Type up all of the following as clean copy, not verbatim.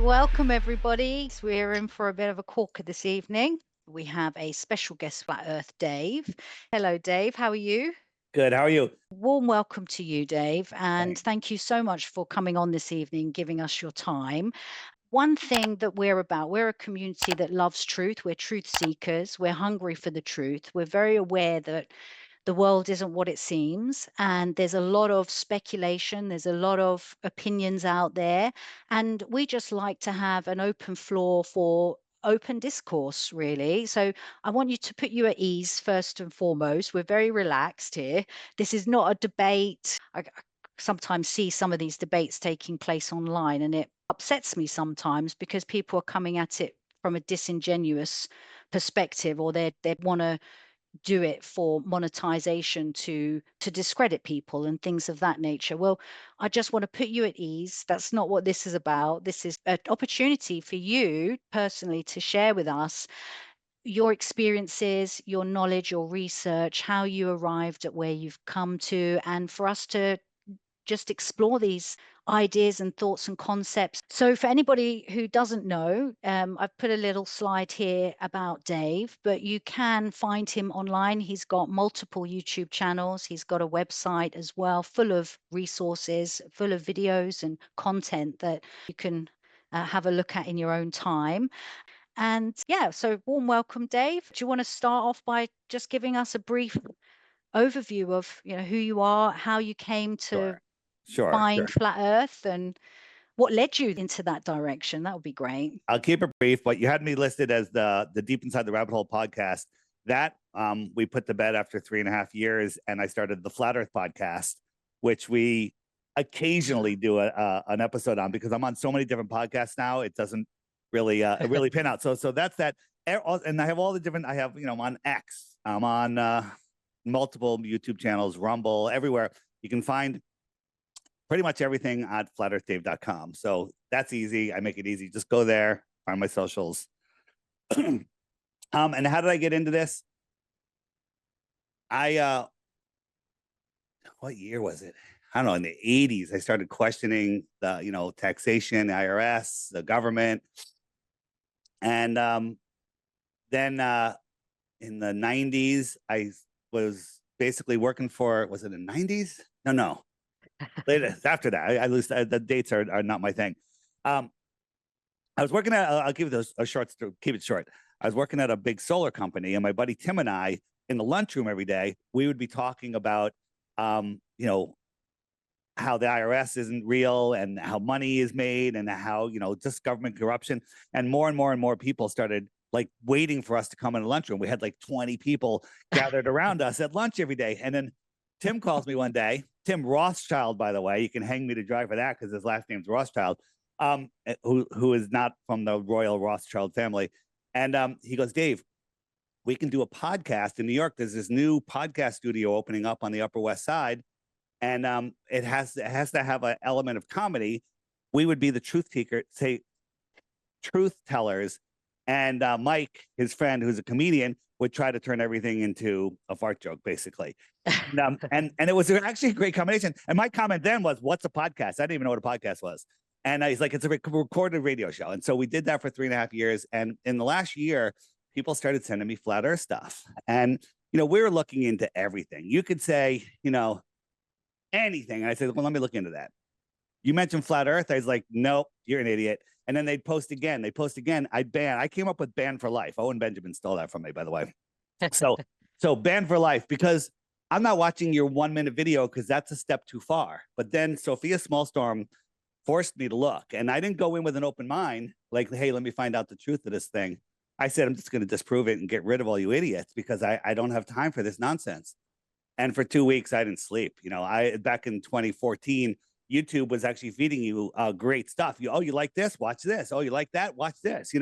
welcome everybody. So we're in for a bit of a corker this evening. We have a special guest, Flat Earth Dave. Hello, Dave. How are you? Good. How are you? Warm welcome to you, Dave. And Thanks. thank you so much for coming on this evening, giving us your time. One thing that we're about, we're a community that loves truth. We're truth seekers. We're hungry for the truth. We're very aware that the world isn't what it seems. And there's a lot of speculation, there's a lot of opinions out there. And we just like to have an open floor for open discourse, really. So I want you to put you at ease first and foremost. We're very relaxed here. This is not a debate. I sometimes see some of these debates taking place online, and it upsets me sometimes because people are coming at it from a disingenuous perspective, or they want to do it for monetization to discredit people and things of that nature. Well, I just want to put you at ease. That's not what this is about. This is an opportunity for you personally to share with us your experiences, your knowledge, your research, how you arrived at where you've come to, and for us to just explore these ideas and thoughts and concepts. So, for anybody who doesn't know, I've put a little slide here about Dave, but you can find him online. He's got multiple YouTube channels, he's got a website as well, full of resources, full of videos and content that you can have a look at in your own time. And yeah, so warm welcome, Dave. Do you want to start off by just giving us a brief overview of who you are, how you came to Sure. Sure. find flat Earth, and what led you into that direction? That would be great. I'll keep it brief, but you had me listed as the Deep Inside the Rabbit Hole podcast. That we put to bed after 3.5 years, and I started the Flat Earth podcast, which we occasionally do an episode on because I'm on so many different podcasts now. It doesn't really pan out. So that's that. And I have all the different. I'm on X. I'm on multiple YouTube channels, Rumble, everywhere. You can find pretty much everything at flatearthdave.com. So that's easy. I make it easy. Just go there, find my socials. And how did I get into this? What year was it? I don't know, in the 80s, I started questioning the, taxation, the IRS, the government. And then in the 90s, I was basically working for, was it in the 90s? No. Later, after that, I lose the dates are not my thing. I was working at, I'll give you a short, keep it short. I was working at a big solar company, and my buddy Tim and I, in the lunchroom every day, we would be talking about, how the IRS isn't real and how money is made and how, just government corruption. And more people started like waiting for us to come in the lunchroom. We had like 20 people gathered around us at lunch every day. And then Tim calls me one day, Tim Rothschild, by the way. You can hang me to dry for that because his last name's Rothschild, who is not from the royal Rothschild family. And he goes, Dave, we can do a podcast in New York. There's this new podcast studio opening up on the Upper West Side. And it has to have an element of comedy. We would be the truth tellers. And Mike, his friend, who's a comedian, would try to turn everything into a fart joke, basically. And it was actually a great combination. And my comment then was, what's a podcast? I didn't even know what a podcast was. And he's like, it's a recorded radio show. And so we did that for 3.5 years. And in the last year, people started sending me flat Earth stuff. And, we were looking into everything. You could say, anything. And I said, well, let me look into that. You mentioned flat Earth. I was like, nope, you're an idiot. And then they'd post again. I came up with ban for life. Owen Benjamin stole that from me, by the way. So ban for life, because I'm not watching your 1-minute video because that's a step too far. But then Sophia Smallstorm forced me to look, and I didn't go in with an open mind, like, hey, let me find out the truth of this thing. I said, I'm just going to disprove it and get rid of all you idiots because I don't have time for this nonsense. And for 2 weeks, I didn't sleep. Back in 2014, YouTube was actually feeding you great stuff. You like this? Watch this. Oh, you like that? Watch this.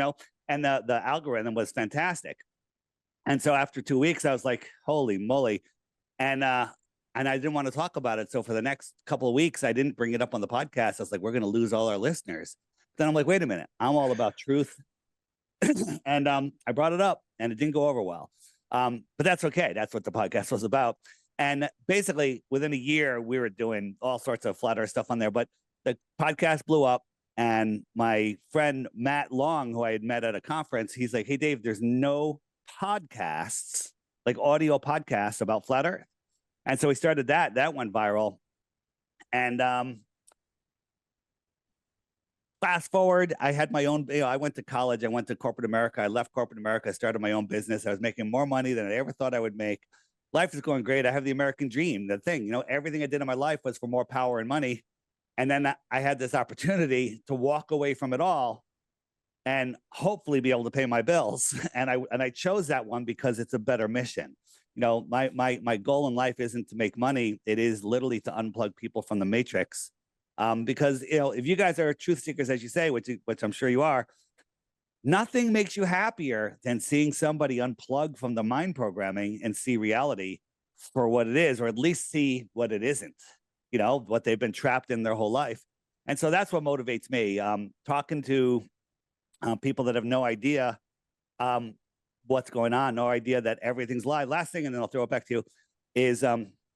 And the algorithm was fantastic. And so after 2 weeks, I was like, holy moly. And I didn't want to talk about it. So for the next couple of weeks, I didn't bring it up on the podcast. I was like, we're going to lose all our listeners. Then I'm like, wait a minute. I'm all about truth. And I brought it up, and it didn't go over well. But that's okay. That's what the podcast was about. And basically, within a year, we were doing all sorts of flat Earth stuff on there. But the podcast blew up. And my friend Matt Long, who I had met at a conference, he's like, "Hey, Dave, there's no podcasts, like audio podcasts about flat Earth." And so we started that. That went viral. And fast forward, I had my own, I went to college. I went to corporate America. I left corporate America. I started my own business. I was making more money than I ever thought I would make. Life is going great. I have the American dream. The thing, everything I did in my life was for more power and money. And then I had this opportunity to walk away from it all and hopefully be able to pay my bills. And I chose that one because it's a better mission. My goal in life isn't to make money. It is literally to unplug people from the matrix. Because if you guys are truth seekers, as you say, which I'm sure you are, nothing makes you happier than seeing somebody unplug from the mind programming and see reality for what it is, or at least see what it isn't. What they've been trapped in their whole life. And so that's what motivates me. Talking to people that have no idea what's going on, no idea that everything's live. Last thing, and then I'll throw it back to you, is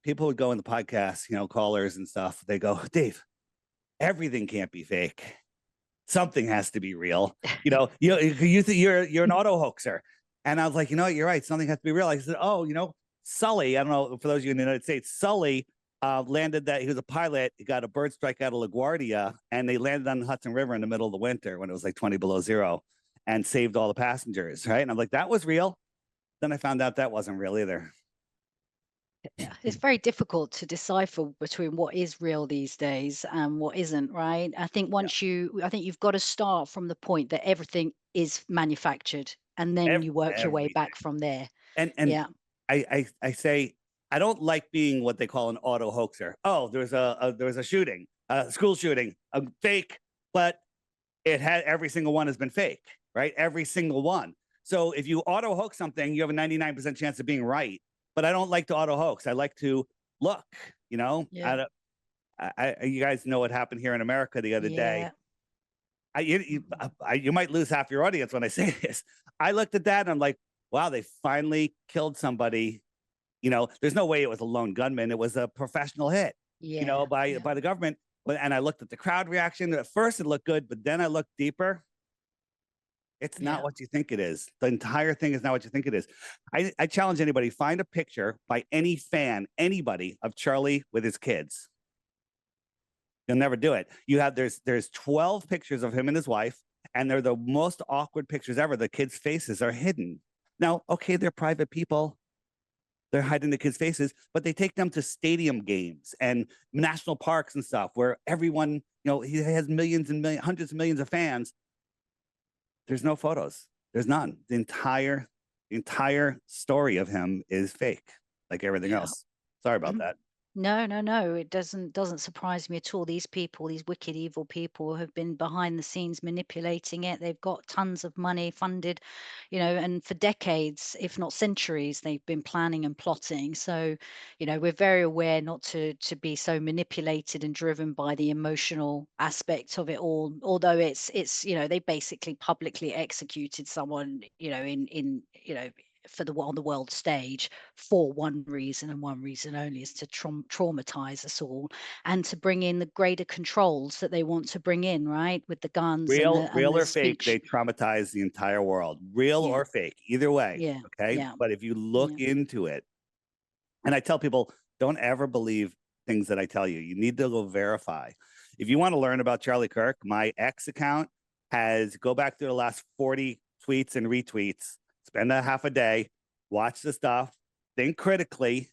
people would go in the podcast, callers and stuff. They go, "Dave, everything can't be fake. Something has to be real." You think you're an auto hoaxer. And I was like, you're right. Something has to be real. I said, "Oh, Sully, I don't know, for those of you in the United States, Sully landed that he was a pilot. He got a bird strike out of LaGuardia, and they landed on the Hudson River in the middle of the winter when it was like 20 below zero, and saved all the passengers." Right. And I'm like, that was real. Then I found out that wasn't real either. Yeah, it's very difficult to decipher between what is real these days and what isn't, right? I think you've got to start from the point that everything is manufactured, and then you work your way Everything. back from there. And Yeah. I say, I don't like being what they call an auto hoaxer. Oh, there was a shooting, a school shooting, a fake, but every single one has been fake, right? Every single one. So if you auto hoax something, you have a 99% chance of being right. But I don't like to auto hoax. I like to look, Yeah. you guys know what happened here in America the other day. You might lose half your audience when I say this. I looked at that and I'm like, wow, they finally killed somebody. There's no way it was a lone gunman. It was a professional hit, by the government. And I looked at the crowd reaction. At first it looked good, but then I looked deeper. It's not what you think it is. The entire thing is not what you think it is. I challenge anybody, find a picture by any fan, anybody, of Charlie with his kids. You'll never do it. There's 12 pictures of him and his wife, and they're the most awkward pictures ever. The kids' faces are hidden. Now, okay, they're private people. They're hiding the kids' faces, but they take them to stadium games and national parks and stuff where everyone, he has millions and millions, hundreds of millions of fans. There's no photos. There's none. The entire story of him is fake, like everything else. Sorry about that. No, it doesn't surprise me at all. These people, these wicked, evil people, have been behind the scenes manipulating it. They've got tons of money funded, and for decades, if not centuries, they've been planning and plotting. So, we're very aware not to be so manipulated and driven by the emotional aspect of it all. Although it's they basically publicly executed someone, in on the world stage for one reason and one reason only, is to traumatize us all and to bring in the greater controls that they want to bring in, right, with the guns and real the or fake, speech. they traumatize the entire world. Real or fake, either way. Okay. But if you look into it, and I tell people, don't ever believe things that I tell you. You need to go verify. If you want to learn about Charlie Kirk, my X account go back to the last 40 tweets and retweets. Spend a half a day, watch the stuff, think critically,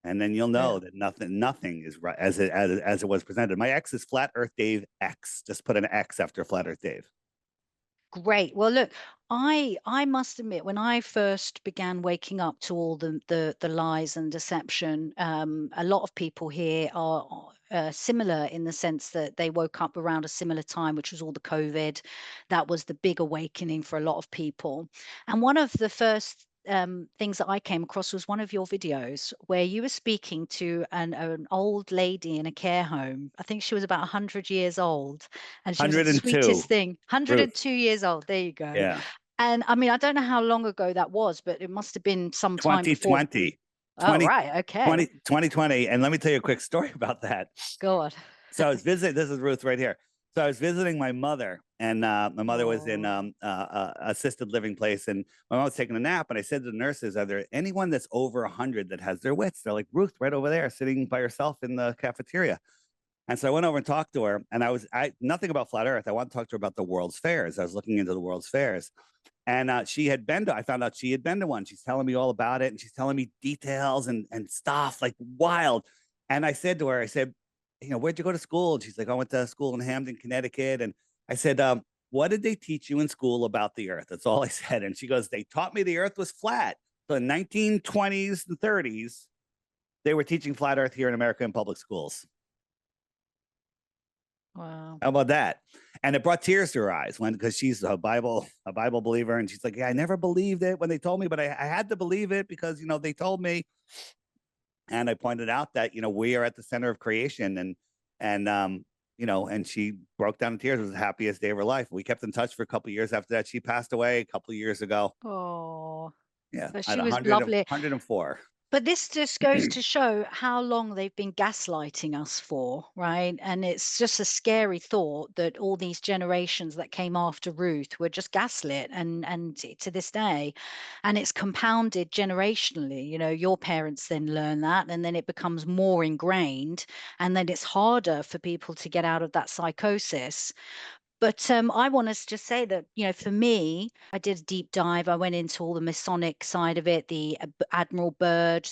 and then you'll know that nothing is right as it was presented. My X is Flat Earth Dave X. Just put an X after Flat Earth Dave. Great. Well, look, I must admit, when I first began waking up to all the lies and deception, a lot of people here are similar in the sense that they woke up around a similar time, which was all the COVID. That was the big awakening for a lot of people. And one of the first things that I came across was one of your videos where you were speaking to an old lady in a care home. I think she was about 100 years old, and she was the 102. sweetest thing. 102 Ruth. years old. There you go. Yeah. And I mean, I don't know how long ago that was, but it must have been some time before. 2020. Oh, right. Okay. 2020. And let me tell you a quick story about that. Go on. So I was visiting, this is Ruth right here. So I was visiting my mother, and my mother was in Oh, assisted living place, and my mom was taking a nap. And I said to the nurses, "Are there anyone that's over 100 that has their wits?" They're like, "Ruth, right over there, sitting by herself in the cafeteria." And so I went over and talked to her, and I nothing about flat Earth. I want to talk to her about the World's Fairs. I was looking into the World's Fairs, and she had been to. I found out she had been to one. She's telling me all about it, and she's telling me details and stuff like wild. And I said to her, I said, "Where'd you go to school?" And she's like, "I went to school in Hamden, Connecticut." And I said, "What did they teach you in school about the Earth?" That's all I said. And she goes, "They taught me the Earth was flat." So in 1920s and 30s, they were teaching flat Earth here in America in public schools. wow. How about that? And it brought tears to her eyes because she's a Bible believer, and she's like, "Yeah, I never believed it when they told me, but I had to believe it because they told me." And I pointed out that we are at the center of creation, and she broke down in tears. It was the happiest day of her life. We kept in touch for a couple of years after that. She passed away a couple of years ago. Oh, Yeah, but at she was lovely. 104. But this just goes to show how long they've been gaslighting us for, right? And it's just a scary thought that all these generations that came after Ruth were just gaslit, and to this day, and it's compounded generationally. Your parents then learn that, and then it becomes more ingrained, and then it's harder for people to get out of that psychosis. But I want to just say that, for me, I did a deep dive. I went into all the Masonic side of it, the Admiral Byrd,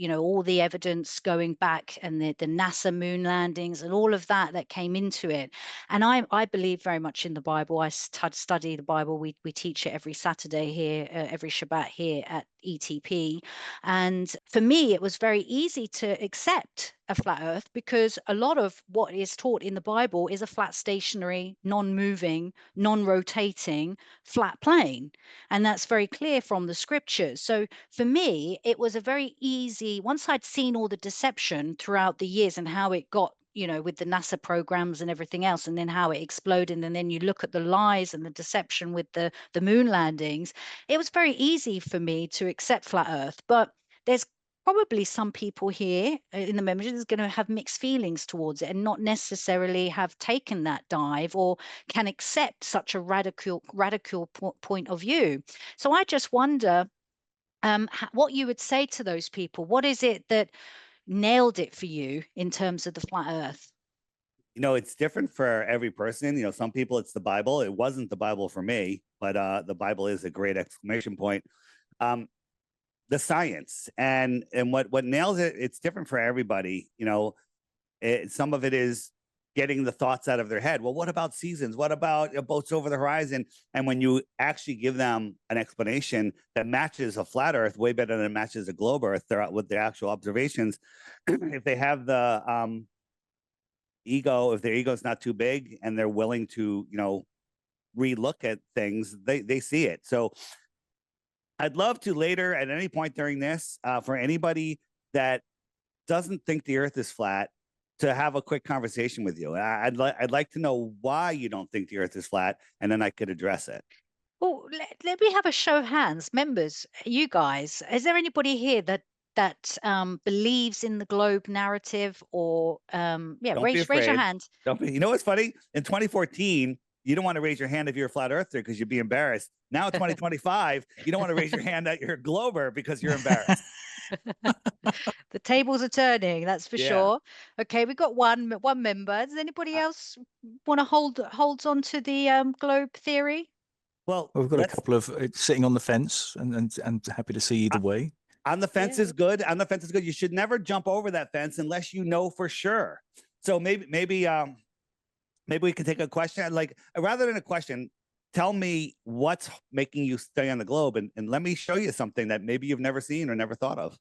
all the evidence going back, and the NASA moon landings and all of that came into it. And I believe very much in the Bible. I study the Bible. We teach it every Saturday here, every Shabbat here at ETP. And for me, it was very easy to accept a flat earth because a lot of what is taught in the Bible is a flat, stationary, non-moving, non-rotating flat plane, and that's very clear from the scriptures. So for me, it was a very easy, once I'd seen all the deception throughout the years and how it got, with the NASA programs and everything else, and then how it exploded, and then you look at the lies and the deception with the moon landings, it was very easy for me to accept flat earth. But there's probably some people here in the membership is going to have mixed feelings towards it and not necessarily have taken that dive or can accept such a radical point of view. So I just wonder what you would say to those people. What is it that nailed it for you in terms of the flat earth? It's different for every person. Some people it's the Bible. It wasn't the Bible for me, but the Bible is a great exclamation point. The science and what nails it, it's different for everybody. Some of it is getting the thoughts out of their head. Well, what about seasons? What about boats over the horizon? And when you actually give them an explanation that matches a flat earth way better than it matches a globe earth with the actual observations, if they have the ego, if their ego is not too big and they're willing to relook at things, they see it. So I'd love to later at any point during this, for anybody that doesn't think the earth is flat, to have a quick conversation with you. I'd like to know why you don't think the earth is flat, and then I could address it. Well, let me have a show of hands, members, you guys. Is there anybody here that believes in the globe narrative, or yeah, Don't be raise your afraid. hand. Don't be. You know what's funny? In 2014, you don't want to raise your hand if you're a flat earther because you'd be embarrassed. Now, 2025, you don't want to raise your hand that you're a glober because you're embarrassed. The tables are turning, that's for Yeah. sure. Okay, we've got one member. Does anybody else want to holds on to the globe theory? Well, We've got a couple of sitting on the fence and happy to see either way. On the fence Yeah. is good. On the fence is good. You should never jump over that fence unless you know for sure. So maybe we can take a question. Like, rather than a question, tell me what's making you stay on the globe, and let me show you something that maybe you've never seen or never thought of.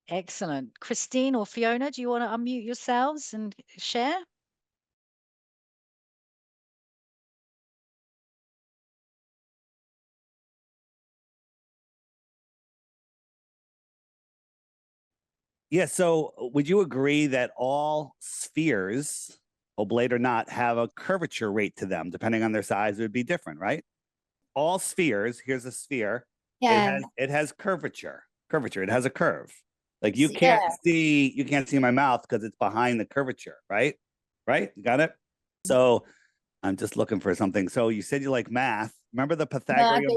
Excellent. Christine or Fiona, do you want to unmute yourselves and share? Yeah. So would you agree that all spheres, oblate or not, have a curvature rate to them? Depending on their size, it would be different, right? All spheres, here's a sphere. Yeah. It has curvature. Curvature. It has a curve. Like you Yeah. can't see my mouth because it's behind the curvature, right? Right? You got it? So I'm just looking for something. So you said you like math. Remember the No, Pythagorean?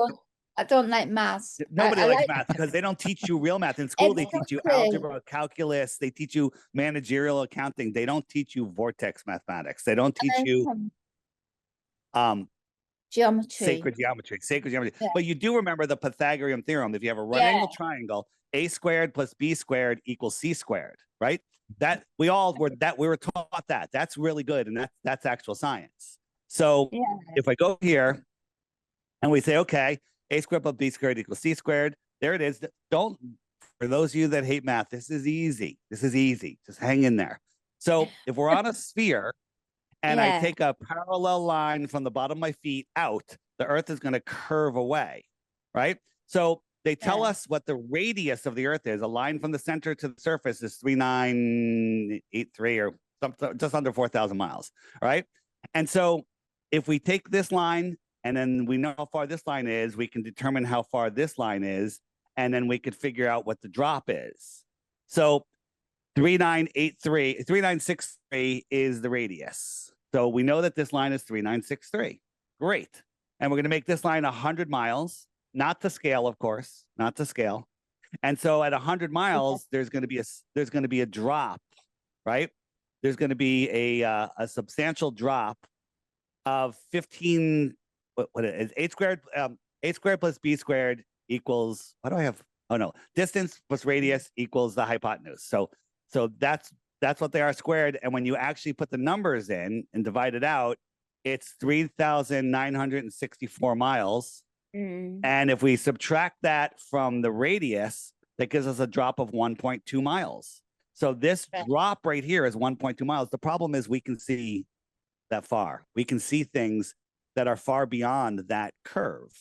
I don't like maths. Nobody I likes like math because they don't teach you real math. In school, they teach you Exactly. algebra, calculus. They teach you managerial accounting. They don't teach you vortex mathematics. They don't teach you geometry. sacred geometry. Yeah. But you do remember the Pythagorean theorem. If you have a right angle triangle, a squared plus b squared equals c squared, right? That we were taught that. That's really good, and that's actual science. So if I go here and we say, okay, a squared plus b squared equals c squared, there it is. For those of you that hate math, this is easy. Just hang in there. So if we're on a sphere and I take a parallel line from the bottom of my feet out, the Earth is going to curve away, right? So they tell us what the radius of the Earth is. A line from the center to the surface is 3,983 or just under 4,000 miles, right? And so if we take this line and then we know how far this line is, we can determine how far this line is, and then we could figure out what the drop is. So 3963 is the radius. So we know that this line is 3963. Great. And we're going to make this line 100 miles, not to scale, of course, not to scale. And so at 100 miles, there's going to be a drop, right? There's going to be a substantial drop of 15. What is a squared plus b squared equals, what do I have? Oh no, distance plus radius equals the hypotenuse. So that's what they are squared. And when you actually put the numbers in and divide it out, it's 3,964 miles. And if we subtract that from the radius, that gives us a drop of 1.2 miles. So this drop right here is 1.2 miles. The problem is we can see that far. We can see things that are far beyond that curve.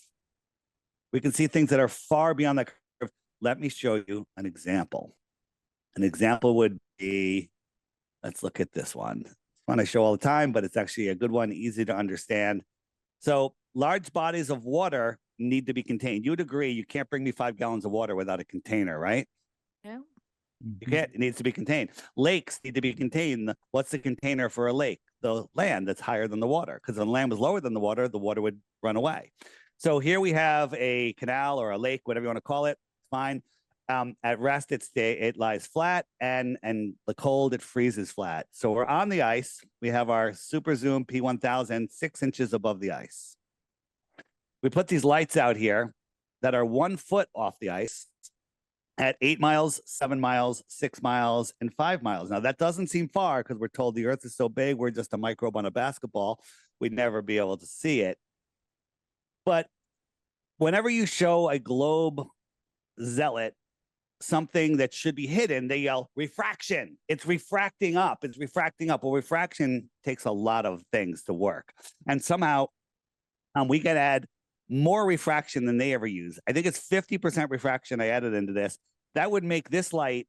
We can see things that are far beyond that curve. Let me show you an example. An example would be, let's look at this one. It's one I show all the time, but it's actually a good one, easy to understand. So large bodies of water need to be contained. You would agree, you can't bring me 5 gallons of water without a container, right? Yeah. You can't, it needs to be contained. Lakes need to be contained. What's the container for a lake? The land that's higher than the water, because if the land was lower than the water would run away. So here we have a canal or a lake, whatever you want to call it, fine. At rest, it lies flat, and the cold, it freezes flat. So we're on the ice. We have our super zoom P1000 6 inches above the ice. We put these lights out here that are 1 foot off the ice at 8 miles, 7 miles, 6 miles, and 5 miles. Now, that doesn't seem far because we're told the Earth is so big, we're just a microbe on a basketball. We'd never be able to see it. But whenever you show a globe zealot something that should be hidden, they yell, refraction. It's refracting up. It's refracting up. Well, refraction takes a lot of things to work. And somehow we can add more refraction than they ever use. I think it's 50% refraction I added into this. That would make this light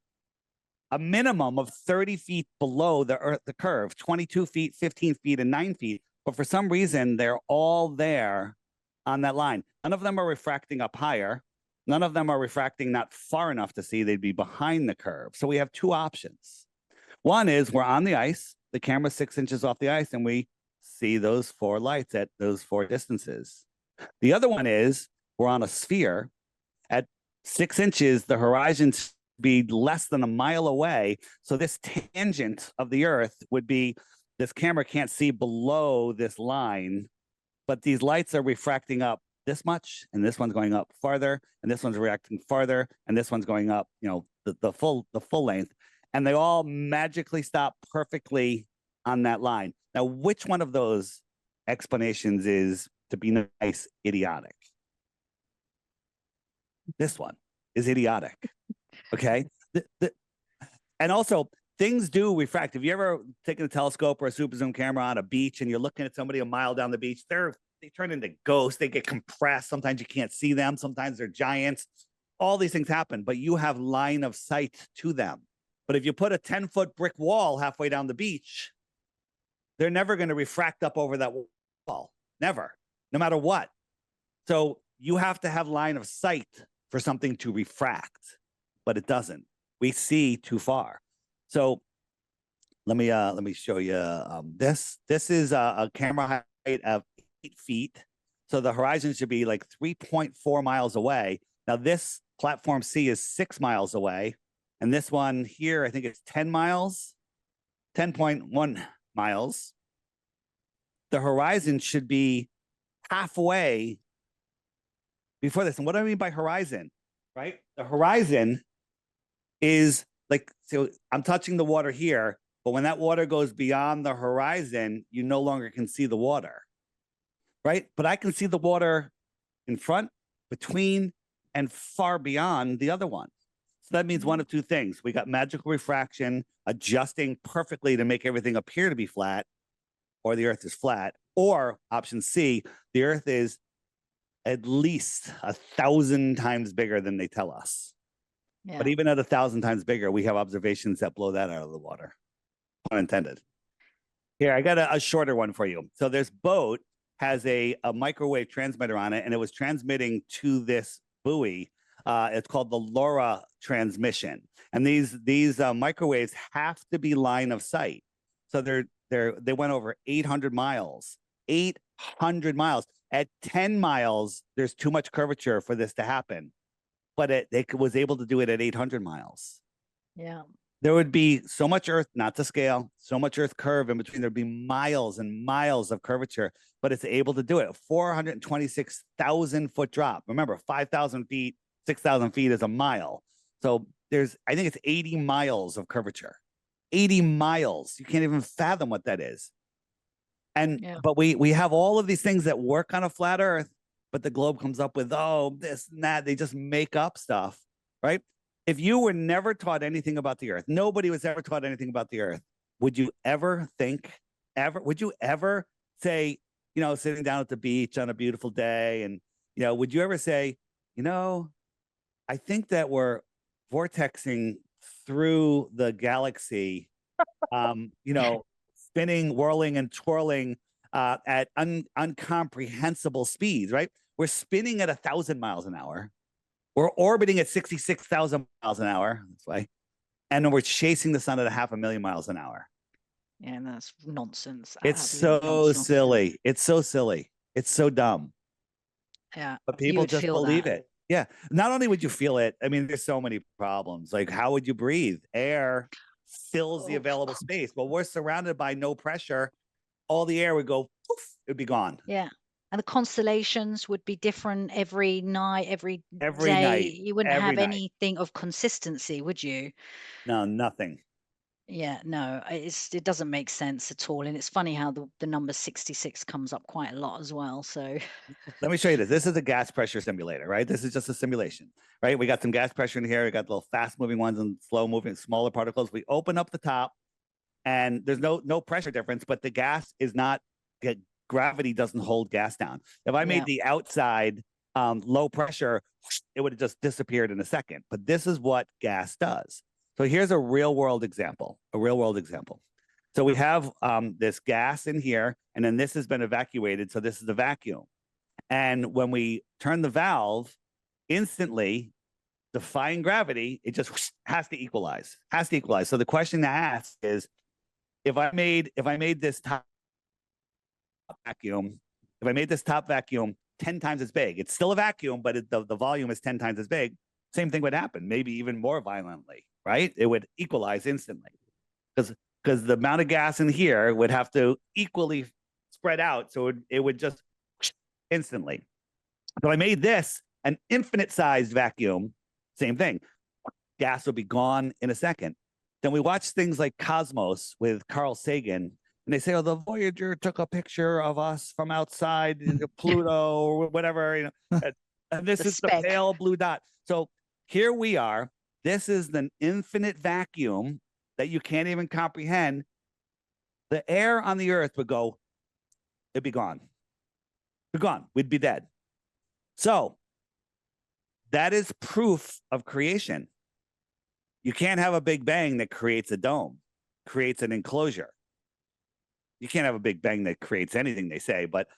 a minimum of 30 feet below the Earth, the curve, 22 feet, 15 feet, and 9 feet. But for some reason, they're all there on that line. None of them are refracting up higher. None of them are refracting not far enough to see. They'd be behind the curve. So we have 2 options. One is we're on the ice, the camera's 6 inches off the ice, and we see those 4 lights at those 4 distances. The other one is we're on a sphere at 6 inches, the horizon be less than a mile away. So this tangent of the Earth would be, this camera can't see below this line, but these lights are refracting up this much, and this one's going up farther, and this one's reacting farther, and this one's going up, you know, the full length, and they all magically stop perfectly on that line. Now, which one of those explanations is, to be nice, idiotic? This one is idiotic. Okay. And also, things do refract. Have you ever taken a telescope or a super zoom camera on a beach and you're looking at somebody a mile down the beach? They turn into ghosts. They get compressed. Sometimes you can't see them. Sometimes they're giants. All these things happen, but you have line of sight to them. But if you put a 10-foot brick wall halfway down the beach, they're never going to refract up over that wall. Never, no matter what. So you have to have line of sight for something to refract, but it doesn't. We see too far. So let me show you this. This is a camera of 8 feet. So the horizon should be like 3.4 miles away. Now this platform C is 6 miles away. And this one here, I think it's 10 miles, 10.1 miles. The horizon should be halfway before this. And what do I mean by horizon, right? The horizon is like, so I'm touching the water here, but when that water goes beyond the horizon, you no longer can see the water, right? But I can see the water in front, between, and far beyond the other one. So that means one of two things. We got magical refraction adjusting perfectly to make everything appear to be flat, or the Earth is flat, or option C, the Earth is at least 1,000 times bigger than they tell us. Yeah. But even at 1,000 times bigger, we have observations that blow that out of the water. Pun intended. Here, I got a shorter one for you. So this boat has a microwave transmitter on it, and it was transmitting to this buoy. It's called the LoRa transmission. And these microwaves have to be line of sight. So they went over 800 miles. 800 miles. At 10 miles, there's too much curvature for this to happen. But they was able to do it at 800 miles. Yeah. There would be so much Earth, not to scale, so much Earth curve in between. There'd be miles and miles of curvature, but it's able to do it. 426,000 foot drop. Remember, 5,000 feet, 6,000 feet is a mile. So I think it's 80 miles of curvature. 80 miles. You can't even fathom what that is. And but we have all of these things that work on a flat Earth, but the globe comes up with, oh, this and that. They just make up stuff, right? If you were never taught anything about the Earth, nobody was ever taught anything about the Earth, would you ever would you ever say, sitting down at the beach on a beautiful day, and, would you ever say, I think that we're vortexing through the galaxy, spinning, whirling, and twirling at uncomprehensible speeds, right? We're spinning at 1,000 miles an hour. We're orbiting at 66,000 miles an hour. That's why. And then we're chasing the sun at 500,000 miles an hour. Yeah, and that's nonsense. It's so silly. It's so silly. It's so dumb. Yeah. But people just believe it. Yeah. Not only would you feel it, I mean, there's so many problems. Like, how would you breathe? Air fills the available space. Well, we're surrounded by no pressure. All the air would go, poof, it would be gone. Yeah. And the constellations would be different every night, every Every day. night. You wouldn't Every have night. anything of consistency, would you? No, nothing. Yeah, no, it doesn't make sense at all. And it's funny how the number 66 comes up quite a lot as well. So let me show you this. This is a gas pressure simulator, right? This is just a simulation, right? We got some gas pressure in here. We got little fast moving ones and slow moving, smaller particles. We open up the top, and there's no pressure difference, but the gas is not, gravity doesn't hold gas down. If I made the outside low pressure, it would have just disappeared in a second. But this is what gas does. So here's a real world example, So we have this gas in here, and then this has been evacuated. So this is the vacuum. And when we turn the valve, instantly, defying gravity, it just has to equalize. So the question to ask is, if I made this top vacuum, 10 times as big, it's still a vacuum, but the volume is 10 times as big, same thing would happen, maybe even more violently, right? It would equalize instantly, because the amount of gas in here would have to equally spread out, so it would just instantly. So I made this an infinite sized vacuum, same thing. Gas would be gone in a second. Then we watch things like Cosmos with Carl Sagan, and they say, oh, the Voyager took a picture of us from outside Pluto or whatever, and this is the pale blue dot. So here we are. This is an infinite vacuum that you can't even comprehend. The air on the Earth would go, it'd be gone. We're gone. We'd be dead. So that is proof of creation. You can't have a Big Bang that creates a dome, creates an enclosure. You can't have a Big Bang that creates anything, they say. But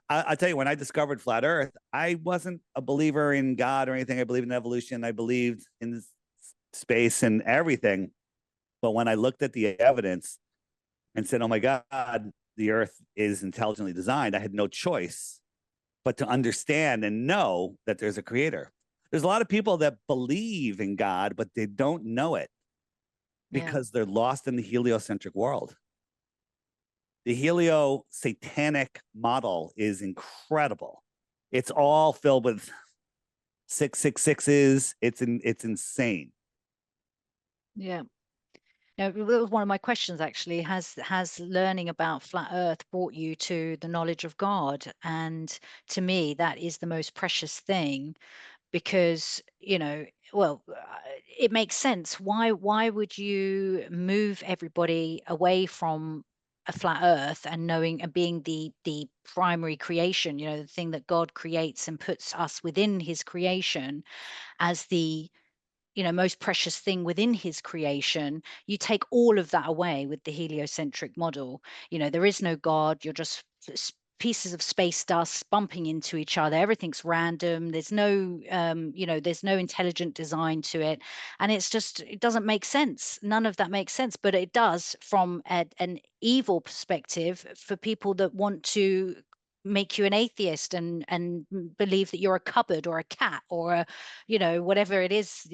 I'll tell you, when I discovered flat Earth, I wasn't a believer in God or anything. I believed in evolution. I believed in space and everything. But when I looked at the evidence and said, oh my God, the earth is intelligently designed, I had no choice but to understand and know that there's a creator. There's a lot of people that believe in God, but they don't know it because they're lost in the heliocentric world. The helio-satanic model is incredible. It's all filled with 666s. It's insane. Yeah. No, that was one of my questions actually. Has learning about flat Earth brought you to the knowledge of God? And to me, that is the most precious thing, because well, it makes sense. Why would you move everybody away from a flat Earth and knowing and being the primary creation, the thing that God creates and puts us within His creation as the most precious thing within His creation? You take all of that away with the heliocentric model. There is no God. You're just pieces of space dust bumping into each other. Everything's random. There's no there's no intelligent design to it, and it doesn't make sense. None of that makes sense, but it does from an evil perspective for people that want to make you an atheist and believe that you're a cupboard or a cat or whatever it is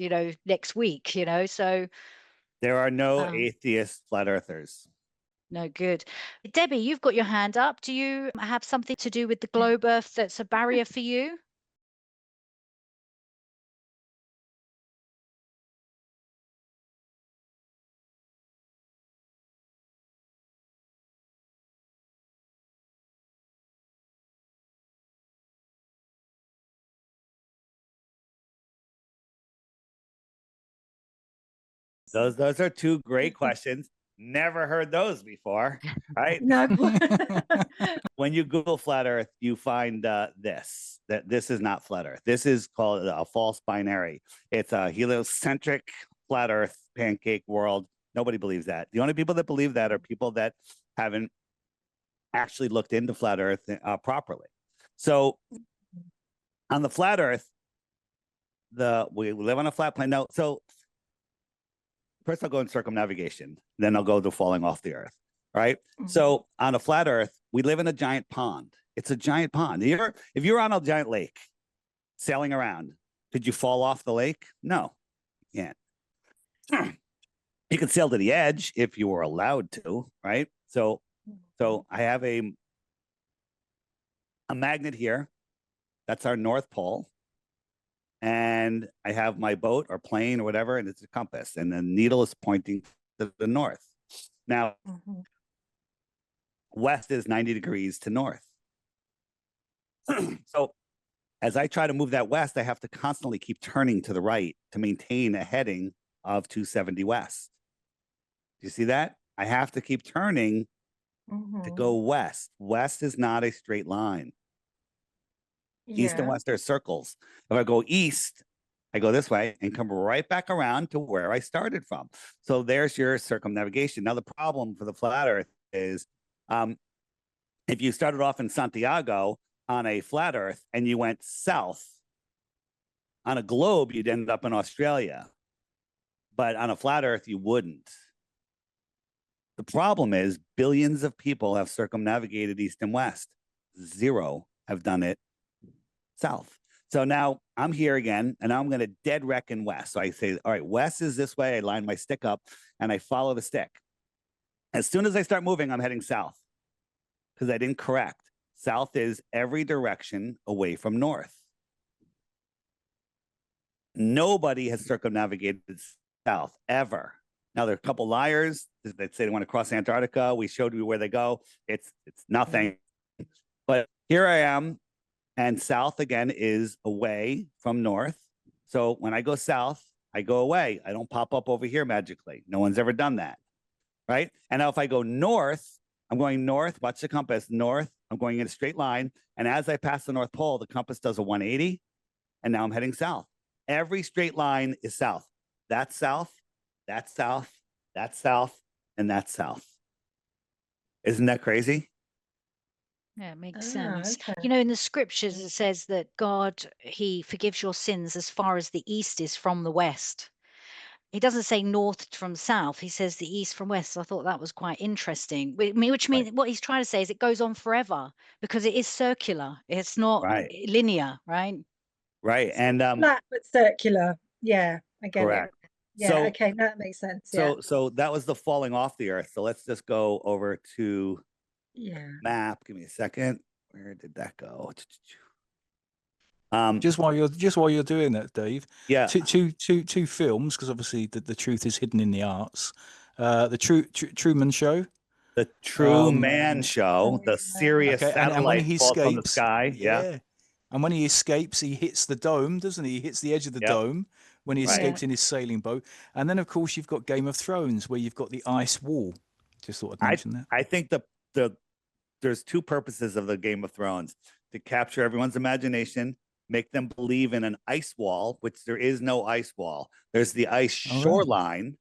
next week. So there are no atheist flat earthers. No, good. Debbie, you've got your hand up. Do you have something to do with the globe Earth that's a barrier for you? Those are two great questions. Never heard those before, right? No. When you Google flat Earth, you find that this is not flat Earth. This is called a false binary. It's a heliocentric flat Earth pancake world. Nobody believes that. The only people that believe that are people that haven't actually looked into flat Earth properly. So on the flat Earth, we live on a flat plane. Now, so first I'll go in circumnavigation, then I'll go to falling off the Earth, right? Mhm. So on a flat Earth, we live in a giant pond. It's a giant pond. If you're on a giant lake sailing around, could you fall off the lake? No, you can't. You could sail to the edge if you were allowed to, right? So I have a magnet here. That's our North Pole. And I have my boat or plane or whatever, and it's a compass, and the needle is pointing to the north. Now, west is 90 degrees to north. So as I try to move that west, I have to constantly keep turning to the right to maintain a heading of 270 west. Do you see that? I have to keep turning to go west. West is not a straight line. East and west are circles. If I go east, I go this way and come right back around to where I started from. So there's your circumnavigation. Now, the problem for the flat Earth is if you started off in Santiago on a flat Earth and you went south on a globe, you'd end up in Australia. But on a flat Earth, you wouldn't. The problem is billions of people have circumnavigated east and west. 0 have done it south. So now I'm here again, and now I'm going to dead reckon west. So I say, all right, west is this way. I line my stick up, and I follow the stick. As soon as I start moving, I'm heading south because I didn't correct. South is every direction away from north. Nobody has circumnavigated south ever. Now, there are a couple liars that say they want to cross Antarctica. We showed you where they go. It's nothing. But here I am. And south, again, is away from north. So when I go south, I go away. I don't pop up over here magically. No one's ever done that, right? And now if I go north, I'm going north. Watch the compass. North, I'm going in a straight line. And as I pass the North Pole, the compass does a 180. And now I'm heading south. Every straight line is south. That's south. That's south. That's south. And that's south. Isn't that crazy? Yeah, it makes sense. Okay. In the scriptures, it says that God, He forgives your sins as far as the east is from the west. He doesn't say north from south. He says the east from west. So I thought that was quite interesting. Which means what he's trying to say is it goes on forever because it is circular. It's not Right. linear, right? Right. And flat but circular. Yeah, I get correct. it. Yeah, So okay, that makes sense. Yeah. so that was the falling off the earth. So let's just go over to Yeah. map. Give me a second. Where did that go? Just while you're doing that, Dave. Yeah. Two films, because obviously the truth is hidden in the arts. The Truman Show. The True Man Show, the Sirius Okay, and when satellite he falls from the escapes, sky. Yeah. And when he escapes, he hits the dome, doesn't he? He hits the edge of the dome when he Right. escapes in his sailing boat. And then, of course, you've got Game of Thrones, where you've got the ice wall. Just thought I'd mention that. I think there's two purposes of the Game of Thrones: to capture everyone's imagination, make them believe in an ice wall, which there is no ice wall. There's the ice shoreline,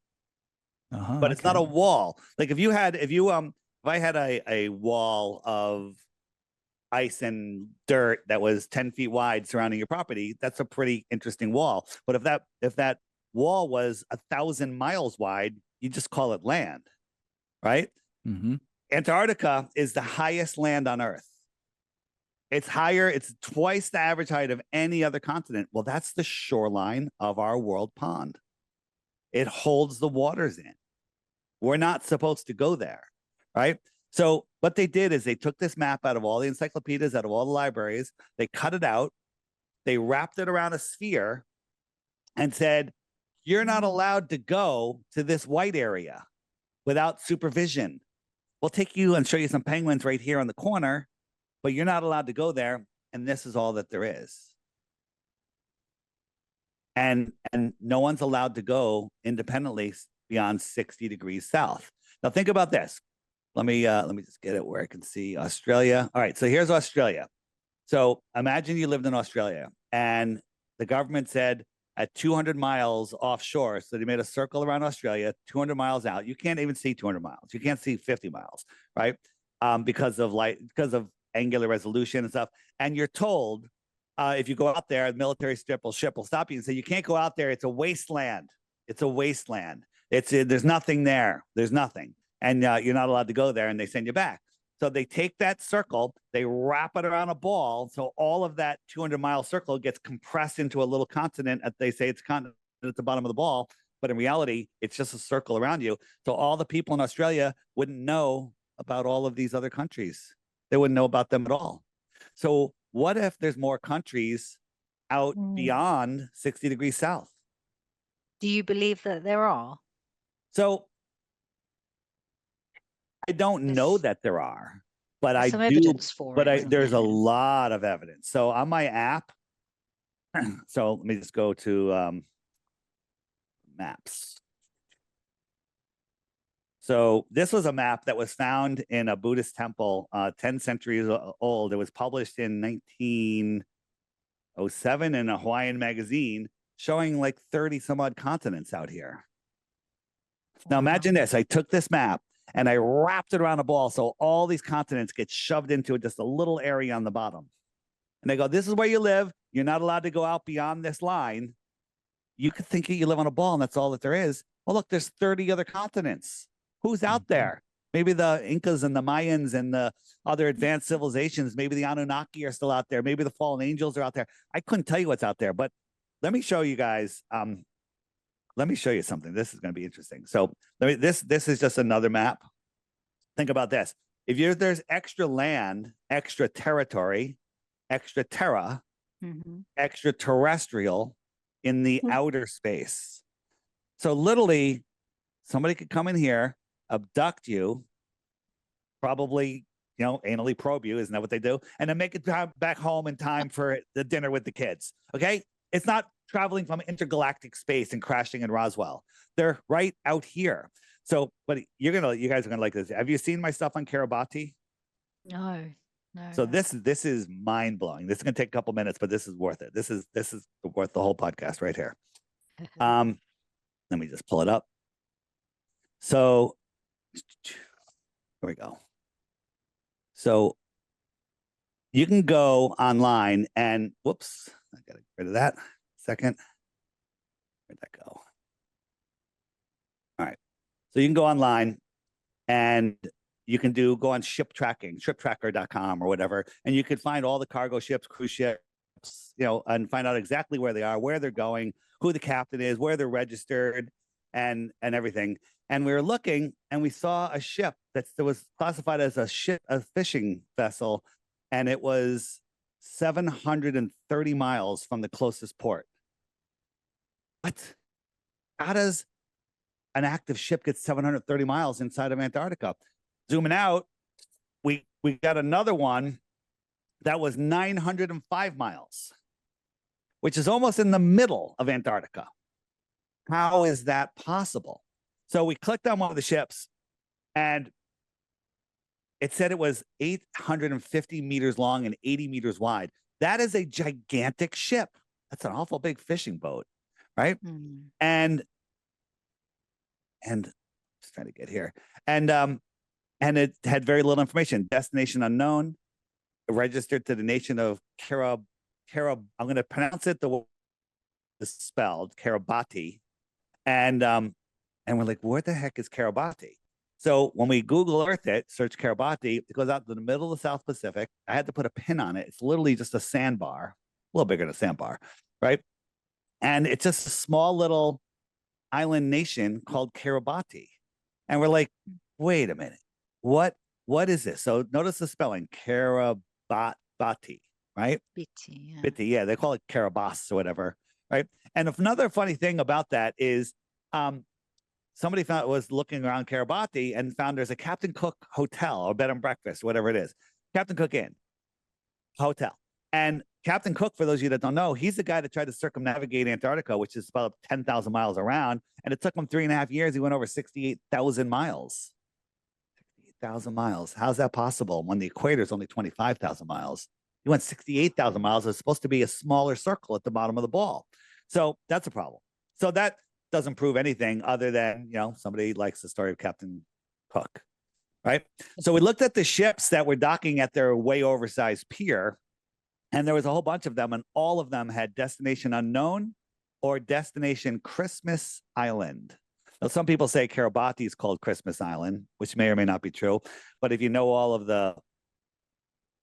but it's not a wall. Like if I had a wall of ice and dirt that was 10 feet wide surrounding your property, that's a pretty interesting wall. But if that wall was 1,000 miles wide, you just call it land, right? Mm-hmm. Antarctica is the highest land on Earth. It's higher. It's twice the average height of any other continent. Well, that's the shoreline of our world pond. It holds the waters in. We're not supposed to go there, right? So what they did is they took this map out of all the encyclopedias, out of all the libraries, they cut it out, they wrapped it around a sphere and said, you're not allowed to go to this white area without supervision. We'll take you and show you some penguins right here on the corner, but you're not allowed to go there. And this is all that there is. And no one's allowed to go independently beyond 60 degrees south. Now think about this. Let me just get it where I can see Australia. All right, so here's Australia. So imagine you lived in Australia and the government said at 200 miles offshore, so they made a circle around Australia, 200 miles out. You can't even see 200 miles. You can't see 50 miles, right? Because of angular resolution and stuff. And you're told if you go out there, the military ship will stop you and say, you can't go out there. It's a wasteland. It's a wasteland. There's nothing there. There's nothing. And you're not allowed to go there, and they send you back. So they take that circle, they wrap it around a ball, so all of that 200-mile circle gets compressed into a little continent. They say it's a continent at the bottom of the ball, but in reality, it's just a circle around you. So all the people in Australia wouldn't know about all of these other countries. They wouldn't know about them at all. So what if there's more countries out beyond 60 degrees south? Do you believe that there are? So I don't know that there are, but I some do. Evidence for but it, there's a lot of evidence. So on my app, so let me just go to maps. So this was a map that was found in a Buddhist temple, 10 centuries old. It was published in 1907 in a Hawaiian magazine, showing like 30 some odd continents out here. Now imagine this: I took this map and I wrapped it around a ball, so all these continents get shoved into just a little area on the bottom. And they go, this is where you live. You're not allowed to go out beyond this line. You could think you live on a ball and that's all that there is. Well, look, there's 30 other continents. Who's out there? Maybe the Incas and the Mayans and the other advanced civilizations. Maybe the Anunnaki are still out there. Maybe the fallen angels are out there. I couldn't tell you what's out there, but let me show you guys. Let me show you something. This is going to be interesting. So this is just another map. Think about this. If there's extra land, extra territory, extra terra, extraterrestrial in the outer space. So literally somebody could come in here, abduct you, probably, anally probe you. Isn't that what they do? And then make it back home in time for the dinner with the kids. Okay. It's not traveling from intergalactic space and crashing in Roswell. They're right out here. So, but you guys are gonna like this. Have you seen my stuff on Kiribati? No. So this is mind blowing. This is gonna take a couple minutes, but this is worth it. This is worth the whole podcast right here. Let me just pull it up. So here we go. So you can go online and whoops, I gotta get rid of that. Second. Where'd that go? So you can go online and you can go on ship tracking, shiptracker.com or whatever, and you could find all the cargo ships, cruise ships, and find out exactly where they are, where they're going, who the captain is, where they're registered, and everything. And we were looking, and we saw a ship that was classified as a fishing vessel, and it was 730 miles from the closest port. What? How does an active ship get 730 miles inside of Antarctica? Zooming out, we got another one that was 905 miles, which is almost in the middle of Antarctica. How is that possible? So we clicked on one of the ships, and it said it was 850 meters long and 80 meters wide. That is a gigantic ship. That's an awful big fishing boat, right? Mm. And just trying to get here. And it had very little information. Destination unknown, registered to the nation of I'm going to pronounce it the way it's spelled, Kiribati. And we're like, where the heck is Kiribati? So when we Google Earth it, search Kiribati, it goes out to the middle of the South Pacific. I had to put a pin on it. It's literally just a sandbar, a little bigger than a sandbar, right? And it's just a small little island nation called Kiribati. And we're like, wait a minute, what is this? So notice the spelling, Kiribati, right? Biti, yeah, they call it Kiribati or whatever, right? And another funny thing about that is somebody was looking around Kiribati and found there's a Captain Cook hotel or bed and breakfast, whatever it is. Captain Cook Inn hotel. And Captain Cook, for those of you that don't know, he's the guy that tried to circumnavigate Antarctica, which is about 10,000 miles around. And it took him 3.5 years. He went over 68,000 miles. 68,000 miles. How's that possible when the equator is only 25,000 miles? He went 68,000 miles. It's supposed to be a smaller circle at the bottom of the ball. So that's a problem. So that doesn't prove anything other than, somebody likes the story of Captain Cook, right? So we looked at the ships that were docking at their way oversized pier, and there was a whole bunch of them, and all of them had destination unknown or destination Christmas Island. Now, some people say Kiribati is called Christmas Island, which may or may not be true. But if you know all of the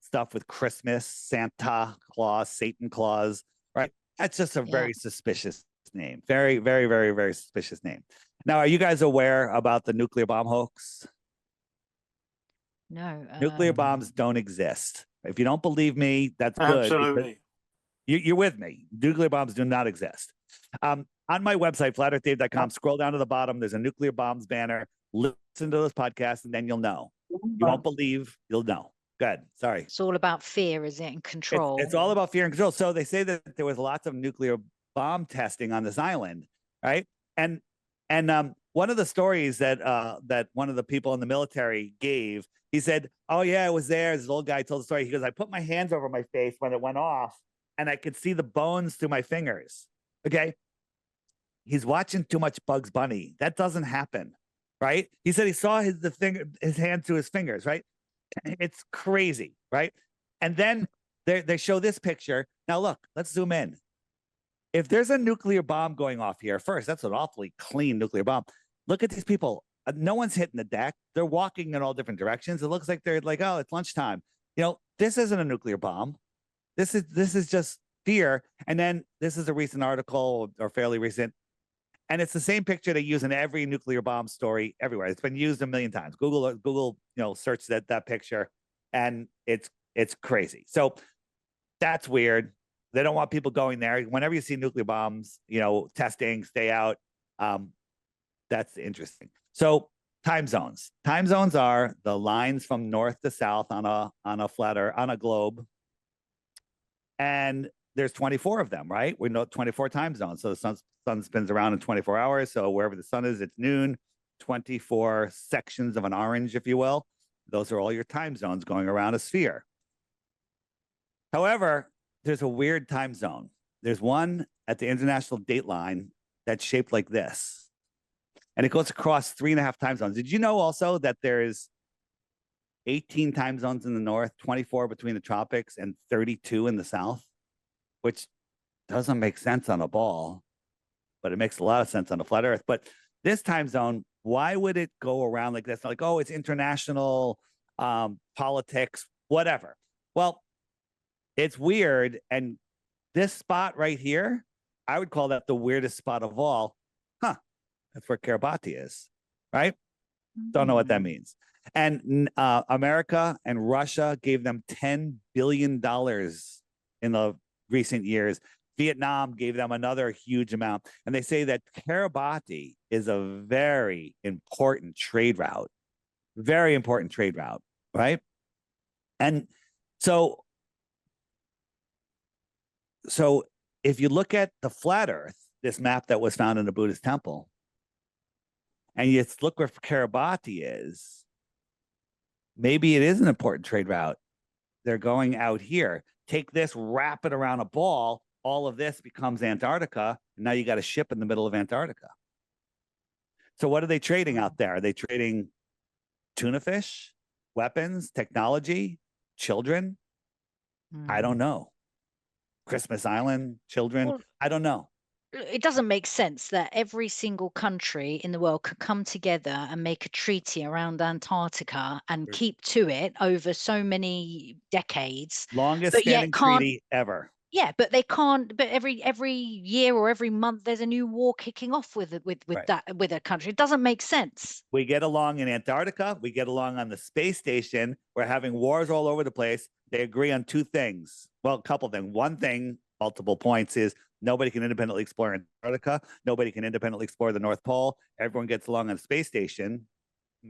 stuff with Christmas, Santa Claus, Satan Claus, right? That's just a very suspicious name. Very, very, very, very suspicious name. Now, are you guys aware about the nuclear bomb hoax? No. Nuclear bombs don't exist. If you don't believe me, that's good. Absolutely. You're with me. Nuclear bombs do not exist. On my website, flatearthdave.com, scroll down to the bottom. There's a nuclear bombs banner. Listen to those podcasts, and then you'll know. You won't believe, you'll know. Good. Sorry. It's all about fear, is it, and control? It's all about fear and control. So they say that there was lots of nuclear bomb testing on this island, right? And one of the stories that one of the people in the military gave, he said, "Oh yeah, it was there." This old guy told the story. He goes, "I put my hands over my face when it went off, and I could see the bones through my fingers." Okay, he's watching too much Bugs Bunny. That doesn't happen, right? He said he saw his hand through his fingers, right? It's crazy, right? And then they show this picture. Now look, let's zoom in. If there's a nuclear bomb going off here, first, that's an awfully clean nuclear bomb. Look at these people. No one's hitting the deck. They're walking in all different directions. It looks like they're like, oh, it's lunchtime. This isn't a nuclear bomb. This is just fear. And then this is a recent article, or fairly recent, and it's the same picture they use in every nuclear bomb story everywhere. It's been used a million times. Google, search that picture, and it's crazy. So that's weird. They don't want people going there. Whenever you see nuclear bombs, testing, stay out. That's interesting. So time zones. Time zones are the lines from north to south on a globe. And there's 24 of them, right? We know 24 time zones. So the sun spins around in 24 hours. So wherever the sun is, it's noon. 24 sections of an orange, if you will. Those are all your time zones going around a sphere. However, there's a weird time zone. There's one at the international date line that's shaped like this. And it goes across 3.5 time zones. Did you know also that there's 18 time zones in the north, 24 between the tropics, and 32 in the south? Which doesn't make sense on a ball, but it makes a lot of sense on a flat Earth. But this time zone Why would it go around like this? Like, oh, it's international politics, whatever. Well, it's weird. And this spot right here, I would call that the weirdest spot of all. Huh. That's where Kiribati is, right? Don't know what that means. And America and Russia gave them $10 billion in the recent years. Vietnam gave them another huge amount. And they say that Kiribati is a very important trade route, right? And so if you look at the flat Earth, this map that was found in a Buddhist temple, and you look where Kiribati is, maybe it is an important trade route. They're going out here. Take this, wrap it around a ball. All of this becomes Antarctica. And now you got a ship in the middle of Antarctica. So what are they trading out there? Are they trading tuna fish, weapons, technology, children? I don't know. Christmas Island, children? Well, I don't know. It doesn't make sense that every single country in the world could come together and make a treaty around Antarctica and keep to it over so many decades. Longest but yet standing can't treaty ever. Yeah, but they can't. But every year or every month, there's a new war kicking off with a country. It doesn't make sense. We get along in Antarctica. We get along on the space station. We're having wars all over the place. They agree on two things. Well, a couple of things. One thing, multiple points, is nobody can independently explore Antarctica. Nobody can independently explore the North Pole. Everyone gets along on a space station,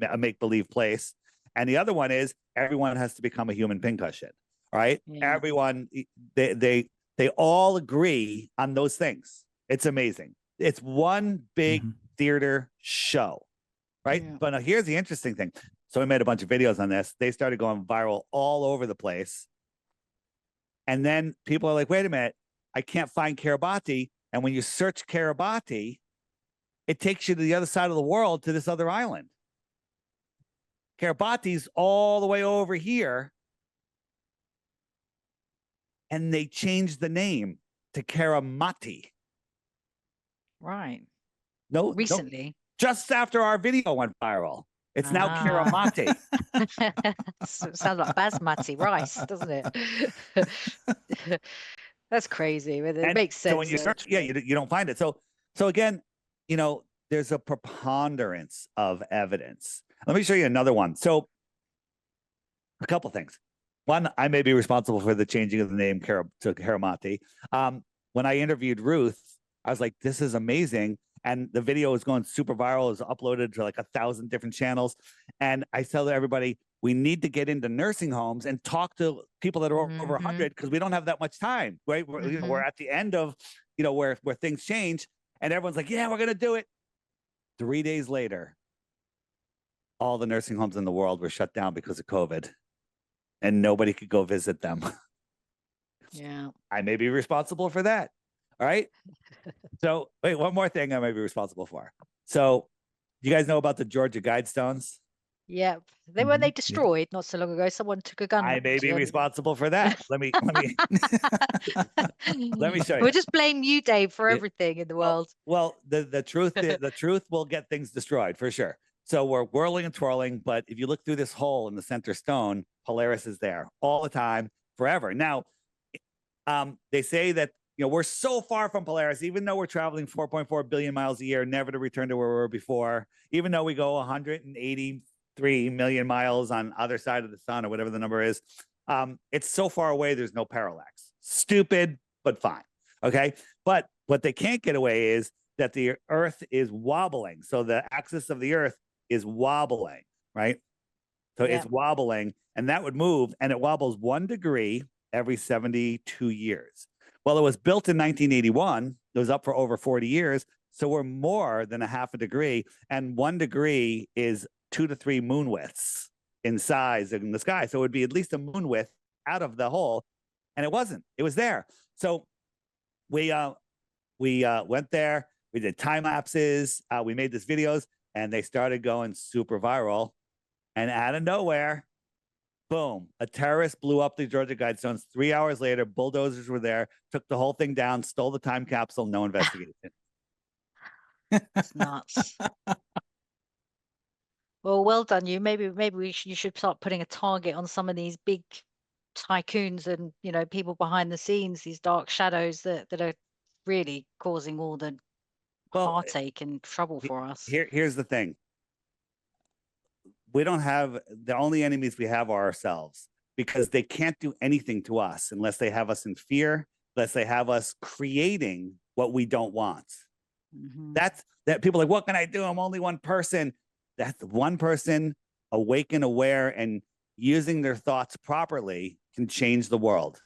a make-believe place. And the other one is everyone has to become a human pincushion, right? Yeah. Everyone, they all agree on those things. It's amazing. It's one big theater show, right? Yeah. But now here's the interesting thing. So we made a bunch of videos on this. They started going viral all over the place. And then people are like, wait a minute, I can't find Kiribati. And when you search Kiribati, it takes you to the other side of the world to this other island. Kiribati's all the way over here. And they changed the name to Karamati. Right. No, Recently. just after our video went viral. It's now Karamati. Sounds like basmati rice, doesn't it? That's crazy, but it makes sense. So when you search, you don't find it. So again, there's a preponderance of evidence. Let me show you another one. So a couple things. One, I may be responsible for the changing of the name to Karamati. When I interviewed Ruth, I was like, this is amazing. And the video is going super viral. It was uploaded to like 1,000 different channels. And I tell everybody, we need to get into nursing homes and talk to people that are over 100 because we don't have that much time, right? We're at the end of, where things change. And everyone's like, yeah, we're going to do it. 3 days later, all the nursing homes in the world were shut down because of COVID. And nobody could go visit them. Yeah. I may be responsible for that. All right. So wait, one more thing I may be responsible for. So you guys know about the Georgia Guidestones? Yeah. When they destroyed not so long ago, someone took a gun. I may be responsible for that. Let me show you. We'll just blame you, Dave, for everything in the world. Well, the truth will get things destroyed for sure. So we're whirling and twirling, but if you look through this hole in the center stone, Polaris is there all the time, forever. Now, they say that we're so far from Polaris, even though we're traveling 4.4 billion miles a year, never to return to where we were before, even though we go 183 million miles on other side of the sun or whatever the number is. It's so far away, there's no parallax. Stupid, but fine. Okay. But what they can't get away is that the Earth is wobbling. So the axis of the Earth is wobbling, right? So it's wobbling, and that would move, and it wobbles 1 degree every 72 years. Well, it was built in 1981. It was up for over 40 years. So we're more than a half a degree. And 1 degree is 2 to 3 moon widths in size in the sky. So it would be at least a moon width out of the hole. And it wasn't. It was there. So we went there. We did time lapses. We made these videos, and they started going super viral. And out of nowhere, boom, a terrorist blew up the Georgia Guidestones. 3 hours later, bulldozers were there, took the whole thing down, stole the time capsule, no investigation. That's nuts. Well, well done you. Maybe you should start putting a target on some of these big tycoons and, you know, people behind the scenes, these dark shadows that are really causing all the heartache and trouble for us. Here's the thing. We don't have, the only enemies we have are ourselves, because they can't do anything to us unless they have us in fear, unless they have us creating what we don't want. That people are like, what can I do? I'm only one person. That's one person awake and aware and using their thoughts properly can change the world.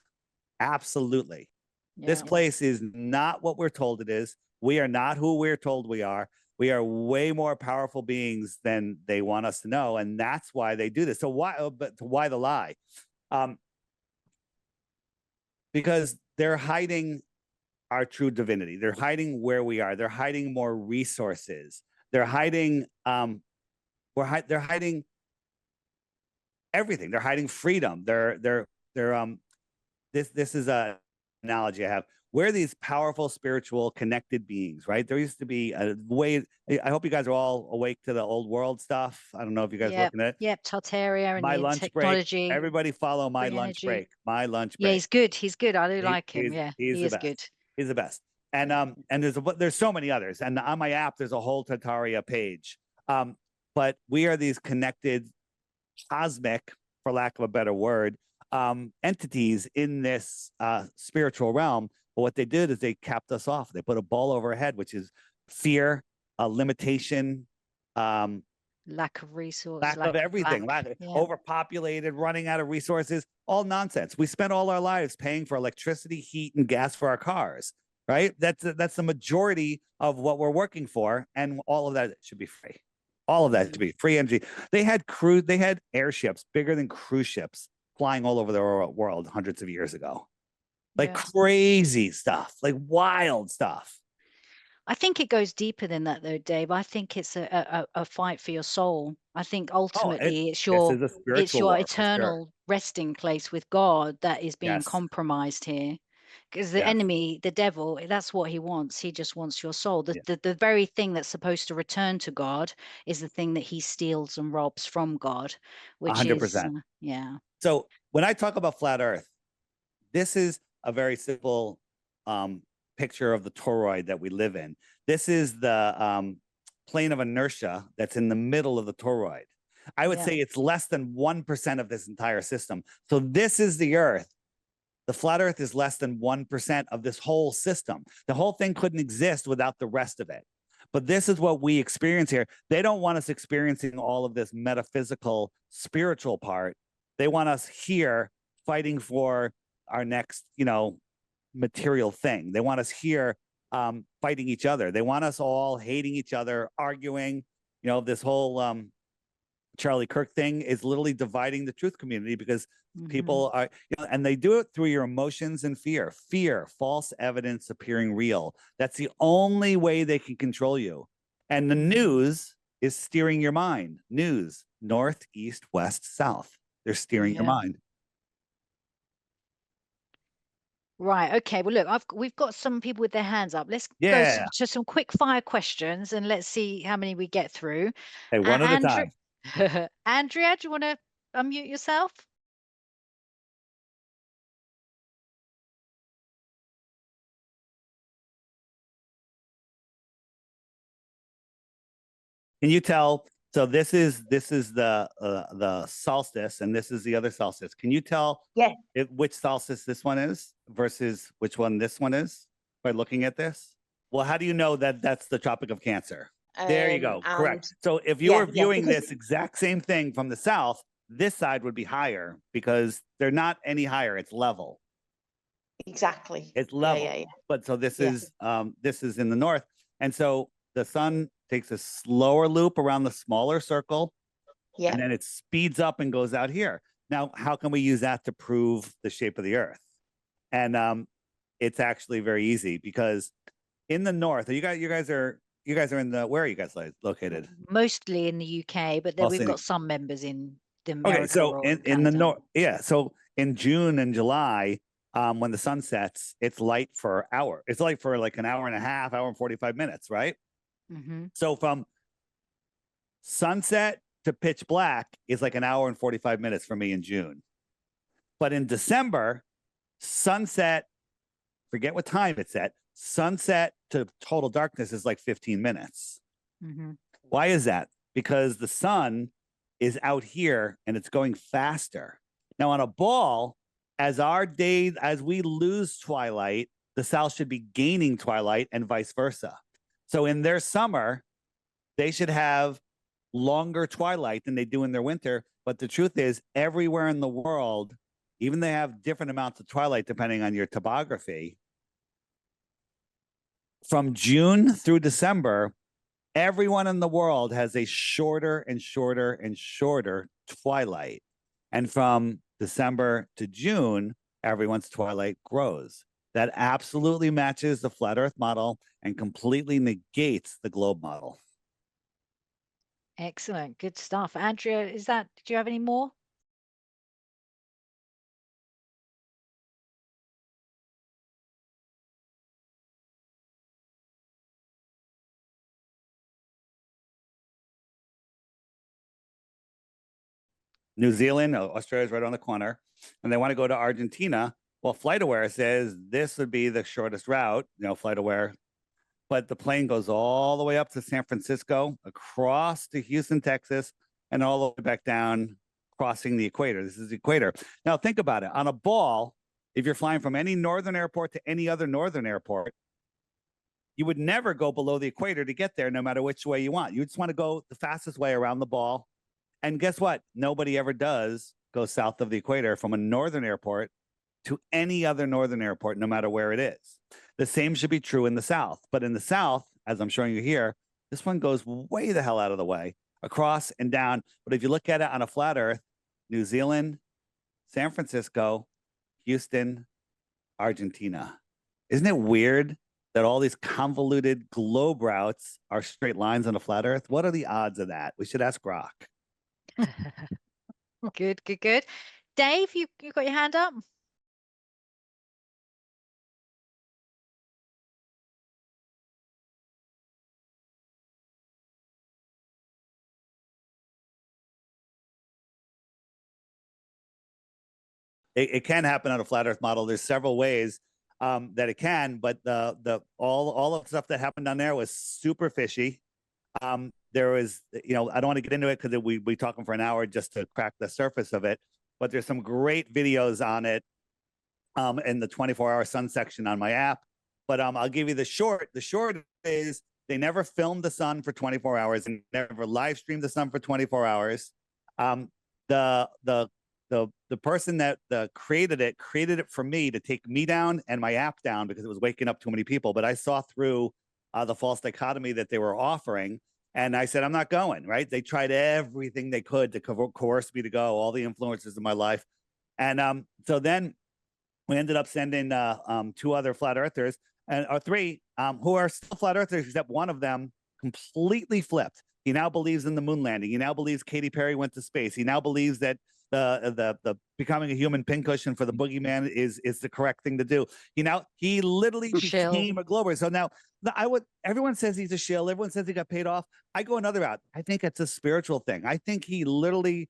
Absolutely. Yeah. This place is not what we're told it is. We are not who we're told we are. We are way more powerful beings than they want us to know. And that's why they do this. So why the lie? Because they're hiding our true divinity. They're hiding where we are. They're hiding more resources. They're hiding, they're hiding everything. They're hiding freedom. This is a analogy I have. We're these powerful, spiritual, connected beings, right? There used to be a way. I hope you guys are all awake to the old world stuff. I don't know if you guys looking at it. Yep, Tartaria and my lunch technology. break. Everybody follow my lunch break. My lunch break. Yeah, he's good. He's good. I do like him. Yeah, he is good. He's the best. And there's so many others. And on my app, there's a whole Tartaria page. But we are these connected, cosmic, for lack of a better word, entities in this spiritual realm. But what they did is they capped us off. They put a ball over our head, which is fear, limitation, lack of resources, lack of everything, overpopulated, running out of resources, all nonsense. We spent all our lives paying for electricity, heat, and gas for our cars, right? That's the majority of what we're working for, and all of that should be free. All of that should be free energy. They had airships bigger than cruise ships flying all over the world hundreds of years ago. Like crazy stuff, like wild stuff. I think it goes deeper than that, though, Dave. I think it's a fight for your soul. I think ultimately it's your eternal resting place with God that is being compromised here. Because the enemy, the devil, that's what he wants. He just wants your soul. The very thing that's supposed to return to God is the thing that he steals and robs from God, which 100%. So when I talk about flat Earth, this is a very simple picture of the toroid that we live in. This is the plane of inertia that's in the middle of the toroid. I would say it's less than 1% of this entire system. So this is the Earth. The flat Earth is less than 1% of this whole system. The whole thing couldn't exist without the rest of it. But this is what we experience here. They don't want us experiencing all of this metaphysical, spiritual part. They want us here fighting for our next, material thing. They want us here fighting each other. They want us all hating each other, arguing. This whole Charlie Kirk thing is literally dividing the truth community because people are, and they do it through your emotions and fear. Fear, false evidence appearing real. That's the only way they can control you. And the news is steering your mind. News, north, east, west, south. They're steering your mind. Right. Okay. Well, look, we've got some people with their hands up. Let's go to some quick fire questions and let's see how many we get through. Hey, one at a time. Andrea, do you want to unmute yourself? Can you tell? So this is the solstice, and this is the other solstice. Can you tell which solstice this one is versus which one this one is by looking at this? Well, how do you know that that's the Tropic of Cancer? There you go. Correct. So if you were viewing this exact same thing from the south, this side would be higher because they're not any higher. It's level. Exactly. It's level. But so this is in the north, and so the sun takes a slower loop around the smaller circle, and then it speeds up and goes out here. Now, how can we use that to prove the shape of the Earth? And it's actually very easy because in the north, you guys are in the, where are you guys located? Mostly in the UK, but then we've got some members in the America. Okay, so in the north, so in June and July, when the sun sets, it's light for an hour. It's light for like an hour and a half, hour and 45 minutes, right? So from sunset to pitch black is like an hour and 45 minutes for me in June. But in December, sunset, forget what time it's at, sunset to total darkness is like 15 minutes. Mm-hmm. Why is that? Because the sun is out here and it's going faster. Now on a ball, as we lose twilight, the south should be gaining twilight and vice versa. So in their summer, they should have longer twilight than they do in their winter. But the truth is, everywhere in the world, even they have different amounts of twilight depending on your topography. From June through December, everyone in the world has a shorter and shorter and shorter twilight. And from December to June, everyone's twilight grows. That absolutely matches the flat Earth model and completely negates the globe model. Excellent. Good stuff. Andrea, do you have any more? New Zealand, Australia's right on the corner, and they want to go to Argentina. Well, FlightAware says this would be the shortest route, FlightAware, but the plane goes all the way up to San Francisco, across to Houston, Texas, and all the way back down, crossing the equator. This is the equator. Now, think about it. On a ball, if you're flying from any northern airport to any other northern airport, you would never go below the equator to get there, no matter which way you want. You just want to go the fastest way around the ball. And guess what? Nobody ever does go south of the equator from a northern airport to any other northern airport, no matter where it is. The same should be true in the south. But in the south, as I'm showing you here, this one goes way the hell out of the way, across and down. But if you look at it on a flat Earth, New Zealand, San Francisco, Houston, Argentina. Isn't it weird that all these convoluted globe routes are straight lines on a flat Earth? What are the odds of that? We should ask Grok. Good. Dave, you got your hand up? It can happen on a flat Earth model. There's several ways that it can, but all of the stuff that happened down there was super fishy. There was, I don't want to get into it because we talking for an hour just to crack the surface of it, but there's some great videos on it in the 24-hour sun section on my app. But I'll give you the short. The short is they never filmed the sun for 24 hours and never live streamed the sun for 24 hours. The person that created it for me to take me down and my app down because it was waking up too many people. But I saw through the false dichotomy that they were offering. And I said, I'm not going, right? They tried everything they could to coerce me to go, all the influences of my life. And so then we ended up sending 2 other flat earthers, or 3, who are still flat earthers, except one of them completely flipped. He now believes in the moon landing. He now believes Katy Perry went to space. He now believes that the becoming a human pincushion for the boogeyman is the correct thing to do. He literally became a glober. So now everyone says he's a shill. Everyone says he got paid off. I go another route. I think it's a spiritual thing. I think he literally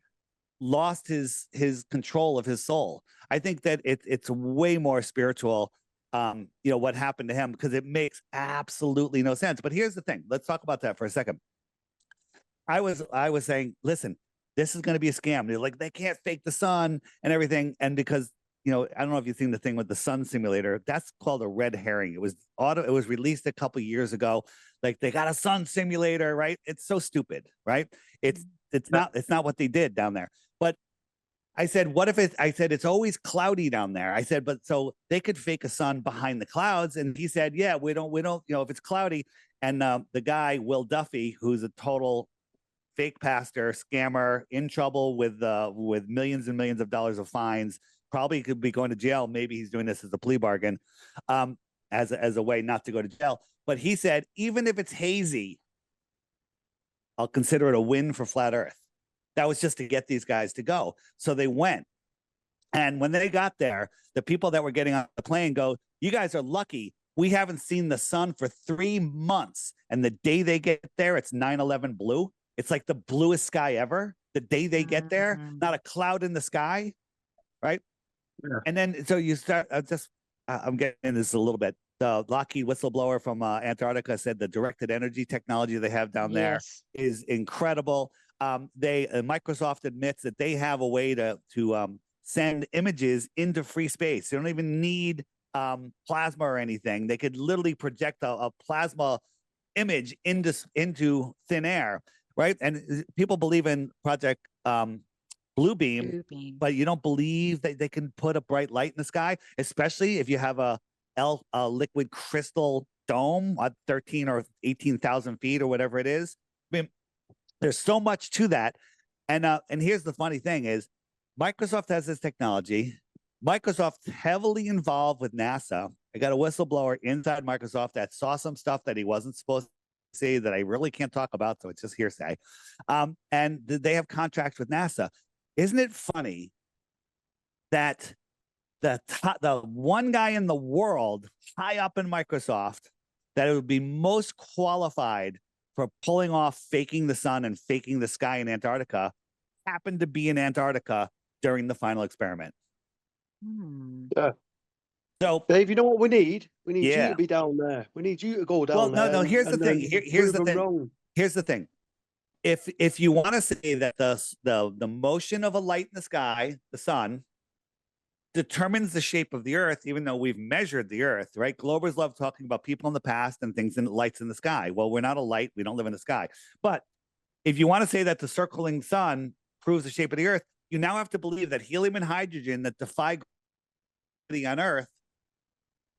lost his control of his soul. I think that it's way more spiritual. What happened to him, because it makes absolutely no sense. But here's the thing. Let's talk about that for a second. I was saying, listen, this is going to be a scam. They're like, they can't fake the sun and everything. And because, I don't know if you've seen the thing with the sun simulator, that's called a red herring. It was released a couple of years ago. Like, they got a sun simulator, right? It's so stupid, right? It's not what they did down there. But I said, it's always cloudy down there. I said, but so they could fake a sun behind the clouds. And he said, yeah, we don't, if it's cloudy. And the guy, Will Duffy, who's a total fake pastor, scammer, in trouble with millions and millions of dollars of fines, probably could be going to jail. Maybe he's doing this as a plea bargain, as a way not to go to jail. But he said, even if it's hazy, I'll consider it a win for flat Earth. That was just to get these guys to go. So they went. And when they got there, the people that were getting on the plane go, you guys are lucky. We haven't seen the sun for 3 months. And the day they get there, it's 9/11 blue. It's like the bluest sky ever. The day they get there, not a cloud in the sky, right? Yeah. And then so you start. I'm getting into this a little bit. The Lockheed whistleblower from Antarctica said the directed energy technology they have down there is incredible. Microsoft admits that they have a way to send images into free space. They don't even need plasma or anything. They could literally project a plasma image into thin air, right? And people believe in Project Blue Beam, but you don't believe that they can put a bright light in the sky, especially if you have a liquid crystal dome at 13 or 18,000 feet or whatever it is. I mean, there's so much to that. And here's the funny thing is Microsoft has this technology. Microsoft's heavily involved with NASA. I got a whistleblower inside Microsoft that saw some stuff that he wasn't supposed to see that I really can't talk about, so it's just hearsay. And they have contracts with NASA. Isn't it funny that the one guy in the world high up in Microsoft that it would be most qualified for pulling off faking the sun and faking the sky in Antarctica happened to be in Antarctica during the final experiment? Yeah. So, Dave, you know what we need? We need you Yeah. to be down there. We need you to go down well, there. no. Here's the and thing. then Here's the prove 'em thing. wrong. Here's the thing. If you want to say that the motion of a light in the sky, the sun, determines the shape of the Earth, even though we've measured the Earth, right? Globers love talking about people in the past and things and lights in the sky. Well, we're not a light. We don't live in the sky. But if you want to say that the circling sun proves the shape of the Earth, you now have to believe that helium and hydrogen that defy gravity on Earth,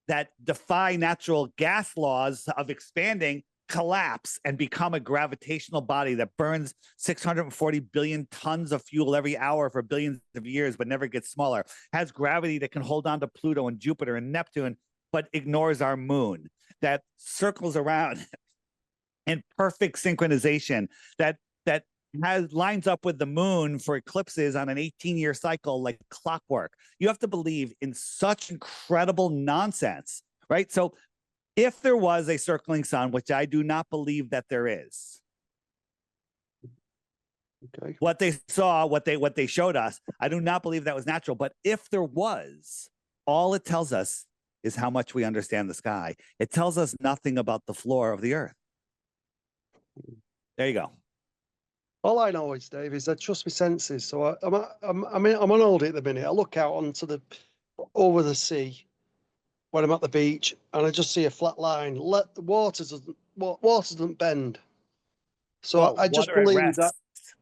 that defy natural gas laws of expanding, collapse and become a gravitational body that burns 640 billion tons of fuel every hour for billions of years, but never gets smaller, has gravity that can hold on to Pluto and Jupiter and Neptune, but ignores our moon, that circles around in perfect synchronization, that lines up with the moon for eclipses on an 18-year cycle like clockwork. You have to believe in such incredible nonsense, right? So if there was a circling sun, which I do not believe that there is, Okay. what they saw, what they showed us, I do not believe that was natural. But if there was, all it tells us is how much we understand the sky. It tells us nothing about the floor of the Earth. There you go. All I know is, Dave, is I trust my senses. So I'm on holiday at the minute. I look out over the sea when I'm at the beach, and I just see a flat line. The water doesn't bend. So I just water at believe rest that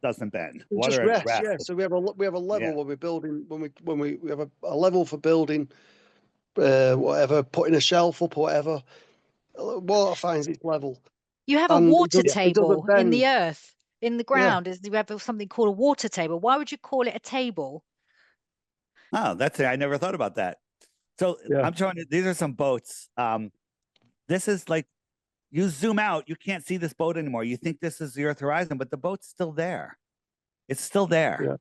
doesn't bend. we Water just at rest. rest. Yeah. So we have a level Yeah. when we're building when we have a level for building, whatever, putting a shelf up or whatever. Water finds its level. You have a And water it doesn't table in the bend. earth, in the ground. You have something called a water table. Why would you call it a table? Oh, that's it. I never thought about that. So Yeah. I'm showing you, these are some boats. This is like, you zoom out, you can't see this boat anymore. You think this is the Earth horizon, but the boat's still there. It's still there. Yeah.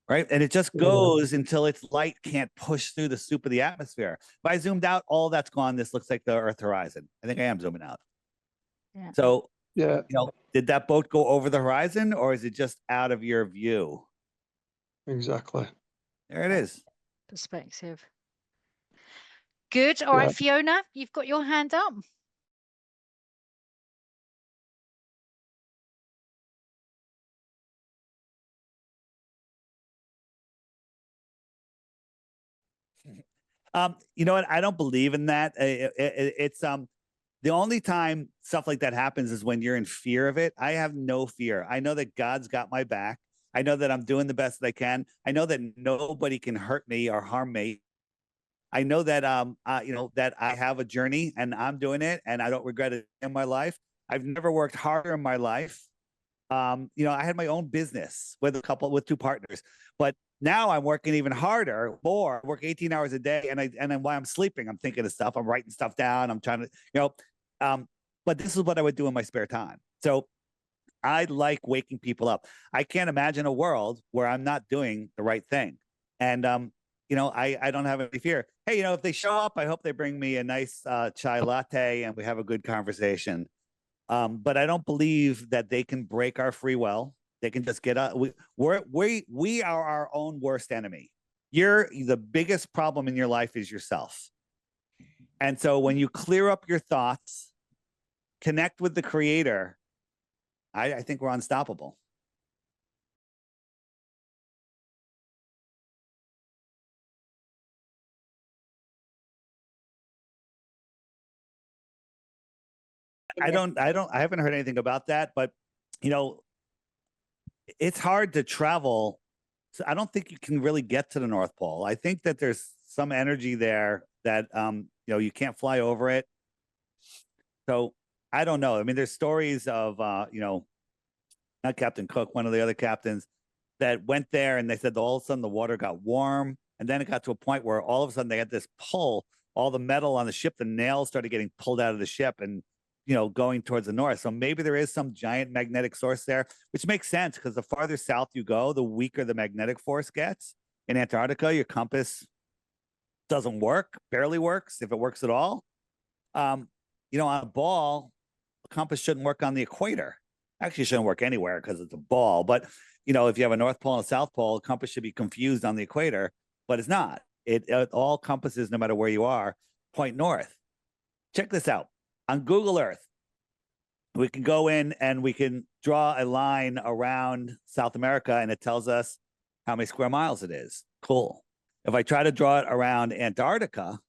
Right. And it just goes until its light can't push through the soup of the atmosphere. If I zoomed out, all that's gone. This looks like the Earth horizon. I think I am zooming out. Yeah. So, Yeah. did that boat go over the horizon or is it just out of your view? Exactly. There it is. Perspective. Good. All right, Fiona, you've got your hand up. You know what? I don't believe in that. It's the only time stuff like that happens is when you're in fear of it. I have no fear. I know that God's got my back. I know that I'm doing the best that I can. I know that nobody can hurt me or harm me. I know that that I have a journey and I'm doing it and I don't regret it in my life. I've never worked harder in my life. I had my own business with two partners, but now I'm working even harder, more. I work 18 hours a day, and then while I'm sleeping, I'm thinking of stuff. I'm writing stuff down. I'm trying to, but this is what I would do in my spare time. So I like waking people up. I can't imagine a world where I'm not doing the right thing. And, I don't have any fear. Hey, if they show up, I hope they bring me a nice chai latte and we have a good conversation. But I don't believe that they can break our free will. They can just get up. We are our own worst enemy. The biggest problem in your life is yourself. And so when you clear up your thoughts, connect with the creator, I think we're unstoppable. I haven't heard anything about that, but you know, it's hard to travel. So I don't think you can really get to the North Pole. I think that there's some energy there that you know, you can't fly over it. So I don't know. I mean, there's stories of you know, not Captain Cook, one of the other captains that went there, and they said that all of a sudden the water got warm, and then it got to a point where all of a sudden they had this pull, all the metal on the ship, the nails started getting pulled out of the ship and, you know, going towards the north. So maybe there is some giant magnetic source there, which makes sense because the farther south you go, the weaker the magnetic force gets. In Antarctica, your compass doesn't work, barely works, if it works at all. You know, on a ball, the compass shouldn't work on the equator. Actually, it shouldn't work anywhere because it's a ball. But, you know, if you have a North Pole and a South Pole, the compass should be confused on the equator, but it's not. It all compasses, no matter where you are, point north. Check this out. On Google Earth, we can go in and we can draw a line around South America, and it tells us how many square miles it is. Cool. If I try to draw it around Antarctica,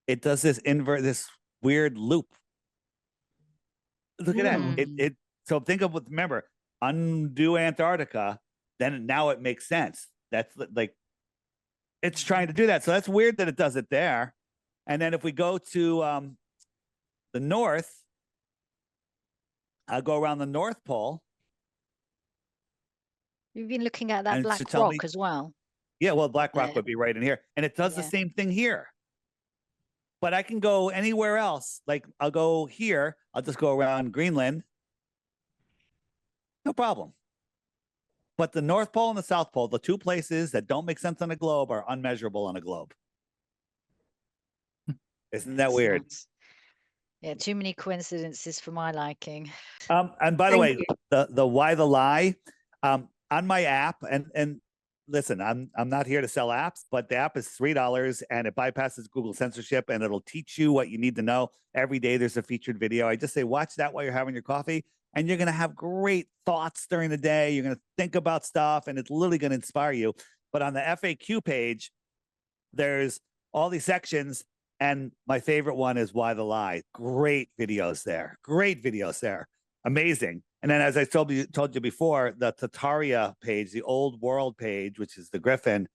it does this this weird loop. Look at that. So think of remember, undo Antarctica, then now it makes sense. That's like, it's trying to do that. So that's weird that it does it there. And then if we go to the north, I'll go around the North Pole. You've been looking at that black rock as well. Yeah, well, black rock would be right in here. And it does the same thing here. But I can go anywhere else. Like I'll go here. I'll just go around Greenland. No problem. But the North Pole and the South Pole, the two places that don't make sense on a globe, are unmeasurable on a globe. Isn't that weird? Yeah, too many coincidences for my liking. And by the way, the why the lie, on my app, and listen, I'm not here to sell apps, but the app is $3 and it bypasses Google censorship, and it'll teach you what you need to know. Every day there's a featured video. I just say, watch that while you're having your coffee, and you're going to have great thoughts during the day. You're going to think about stuff, and it's literally going to inspire you. But on the FAQ page, there's all these sections, and my favorite one is why the lie. Great videos there. Great videos there. Amazing. And then, as I told you before, the Tataria page, the old world page, which is the Griffin,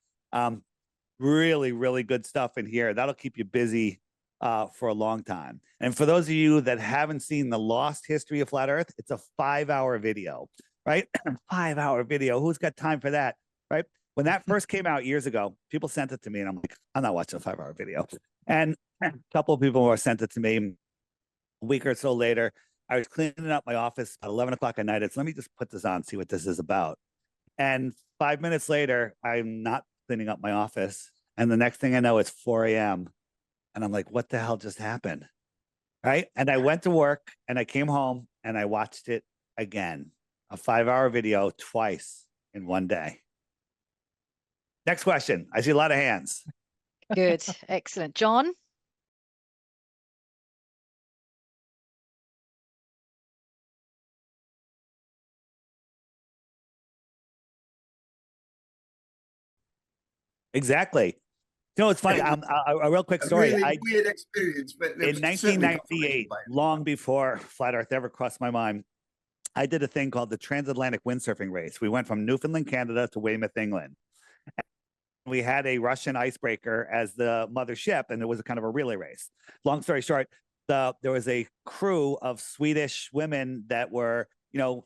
really, really good stuff in here. That'll keep you busy for a long time. And for those of you that haven't seen the lost history of flat Earth, it's a 5-hour video, right? 5-hour video. Who's got time for that, right? When that first came out years ago, people sent it to me, and I'm like, I'm not watching a 5-hour video. And a couple of people more sent it to me. A week or so later, I was cleaning up my office at 11 o'clock at night. It's, let me just put this on, see what this is about. And 5 minutes later, I'm not cleaning up my office. And the next thing I know, it's 4 a.m. And I'm like, what the hell just happened? Right. And I went to work and I came home and I watched it again. A 5-hour video twice in one day. Next question. I see a lot of hands. Good. Excellent. John? Exactly. You know, it's funny. A real quick story. Really weird experience, but in 1998, long before flat Earth ever crossed my mind, I did a thing called the Transatlantic Windsurfing Race. We went from Newfoundland, Canada to Weymouth, England. We had a Russian icebreaker as the mothership, and it was a kind of a relay race. Long story short, there was a crew of Swedish women that were, you know,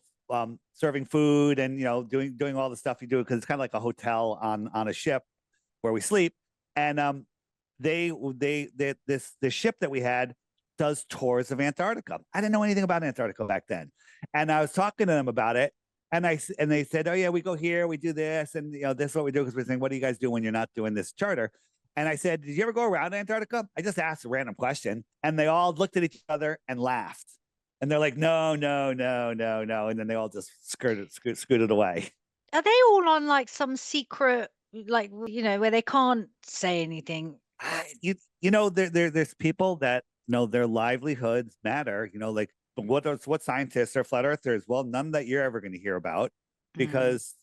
serving food and, you know, doing all the stuff you do, because it's kind of like a hotel on a ship where we sleep. And this ship that we had does tours of Antarctica. I didn't know anything about Antarctica back then, and I was talking to them about it. And they said, oh yeah, we go here, we do this, and you know, this is what we do, because we're saying, what do you guys do when you're not doing this charter? And I said, did you ever go around Antarctica? I just asked a random question. And they all looked at each other and laughed. And they're like, no, no, no, no, no. And then they all just scooted away. Are they all on like some secret, like, where they can't say anything? There's people that their livelihoods matter. Like what scientists are flat earthers? Well, none that you're ever going to hear about because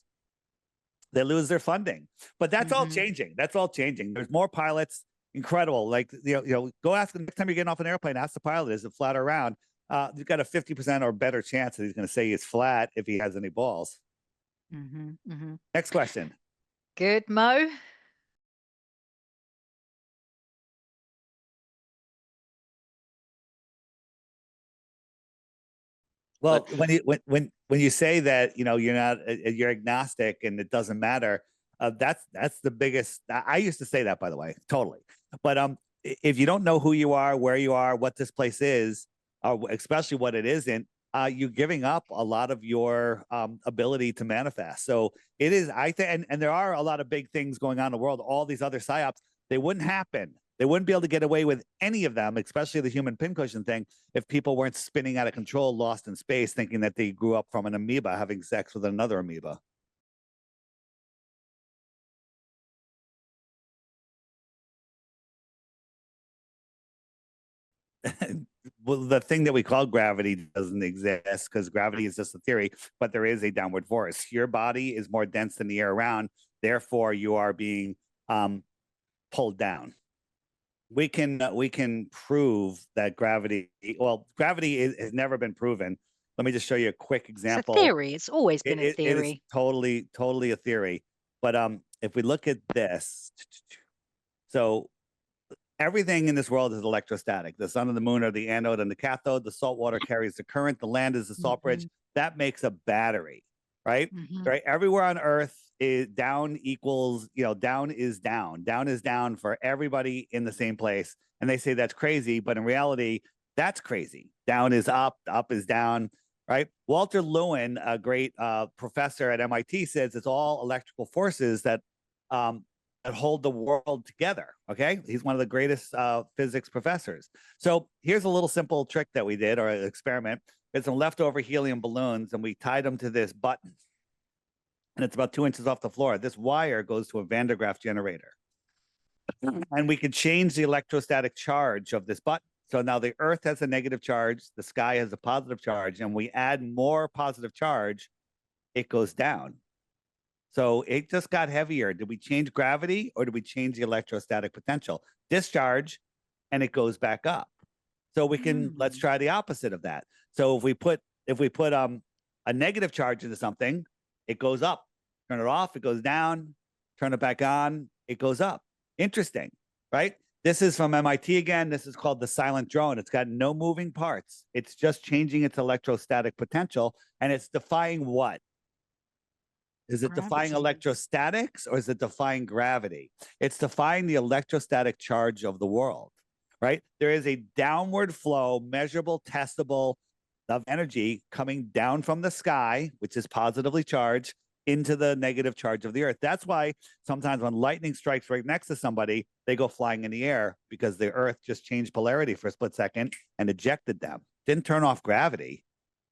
they lose their funding. But that's all changing. That's all changing. There's more pilots. Incredible. Like go ask the next time you're getting off an airplane. Ask the pilot, is it flat or round? You've got a 50% or better chance that he's going to say it's flat if he has any balls. Next question. Good, Mo. Well, when you say that you're agnostic and it doesn't matter, that's the biggest. I used to say that, by the way, totally. But if you don't know who you are, where you are, what this place is, especially what it isn't, you're giving up a lot of your ability to manifest. So it is, I think, and there are a lot of big things going on in the world. All these other psyops, they wouldn't happen. They wouldn't be able to get away with any of them, especially the human pincushion thing, if people weren't spinning out of control, lost in space, thinking that they grew up from an amoeba having sex with another amoeba. Well, the thing that we call gravity doesn't exist because gravity is just a theory, but there is a downward force. Your body is more dense than the air around. Therefore, you are being pulled down. We can prove that gravity. Well, gravity has never been proven. Let me just show you a quick example. It's a theory. It's always been a theory. It is totally a theory. But if we look at this, so everything in this world is electrostatic. The sun and the moon are the anode and the cathode. The salt water carries the current. The land is the salt bridge. That makes a battery, right? Right. Everywhere on Earth is down equals, down is down. Down is down for everybody in the same place. And they say that's crazy, but in reality, that's crazy. Down is up is down, right? Walter Lewin, a great professor at MIT, says it's all electrical forces that hold the world together. Okay. He's one of the greatest physics professors. So here's a little simple trick that we did, or an experiment. It's some leftover helium balloons, and we tied them to this button. And it's about 2 inches off the floor. This wire goes to a Van de Graaff generator. And we can change the electrostatic charge of this button. So now the Earth has a negative charge, the sky has a positive charge, and we add more positive charge, it goes down. So it just got heavier. Did we change gravity or did we change the electrostatic potential? Discharge, and it goes back up. So we can, let's try the opposite of that. So if we put a negative charge into something, it goes up. Turn it off, it goes down. Turn it back on, it goes up. Interesting, right? This is from MIT again. This is called the silent drone. It's got no moving parts. It's just changing its electrostatic potential, and it's defying what? Is it defying electrostatics, or is it defying gravity? It's defying the electrostatic charge of the world, right? There is a downward flow, measurable, testable of energy coming down from the sky, which is positively charged, into the negative charge of the Earth. That's why sometimes when lightning strikes right next to somebody, they go flying in the air, because the Earth just changed polarity for a split second and ejected them. Didn't turn off gravity.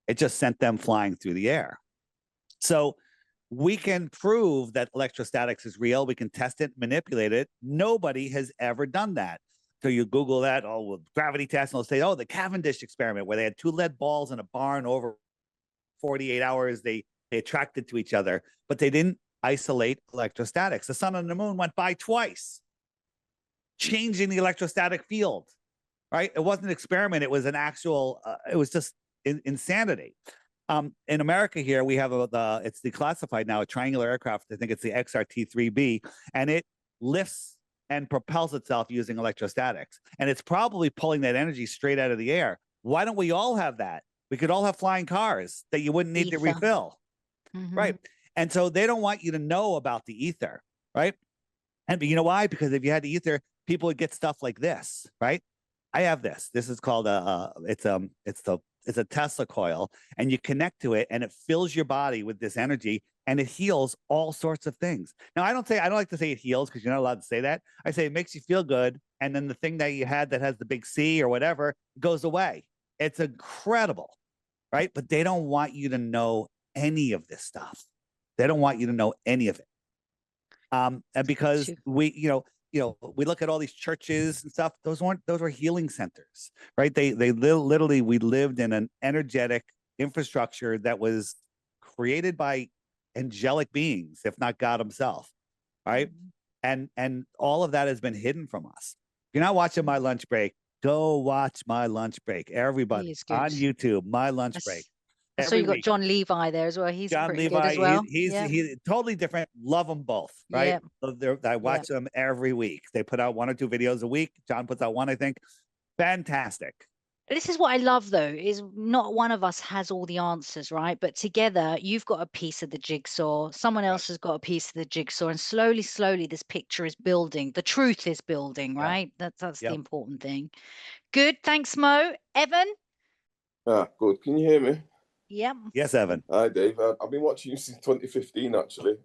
It just sent them flying through the air. So we can prove that electrostatics is real. We can test it, manipulate it. Nobody has ever done that. So you Google that, gravity test, and they'll say, the Cavendish experiment, where they had 2 lead balls in a barn over 48 hours. They attracted to each other, but they didn't isolate electrostatics. The sun and the moon went by twice, changing the electrostatic field, right? It wasn't an experiment. It was an actual, it was just insanity. In America here, we have it's declassified now, a triangular aircraft. I think it's the XRT-3B, and it lifts and propels itself using electrostatics. And it's probably pulling that energy straight out of the air. Why don't we all have that? We could all have flying cars that you wouldn't need to refill. Right. And so they don't want you to know about the ether. Right. And you know why? Because if you had the ether, people would get stuff like this. Right. I have this. This is called it's the it's a Tesla coil, and you connect to it, and it fills your body with this energy, and it heals all sorts of things. Now, I don't like to say it heals because you're not allowed to say that. I say it makes you feel good, and then the thing that you had that has the big C or whatever goes away. It's incredible, right? But they don't want you to know any of this stuff. They don't want you to know any of it. And because we look at all these churches and stuff, those were healing centers, right? Literally, we lived in an energetic infrastructure that was created by angelic beings, if not God himself, right? And all of that has been hidden from us. If you're not watching My Lunch Break, go watch My Lunch Break. Everybody on YouTube, My Lunch Break. So you got John Levi there as well. He's pretty good as well. He's totally different. Love them both, right? So I watch them every week. They put out 1 or 2 videos a week. John puts out 1, I think. Fantastic. This is what I love, though, is not one of us has all the answers, right? But together, you've got a piece of the jigsaw. Someone else has got a piece of the jigsaw, and slowly, this picture is building. The truth is building, right? That's the important thing. Good. Thanks, Mo. Evan? Good. Can you hear me? Yep. Yes, Evan. Hi, Dave. I've been watching you since 2015, actually.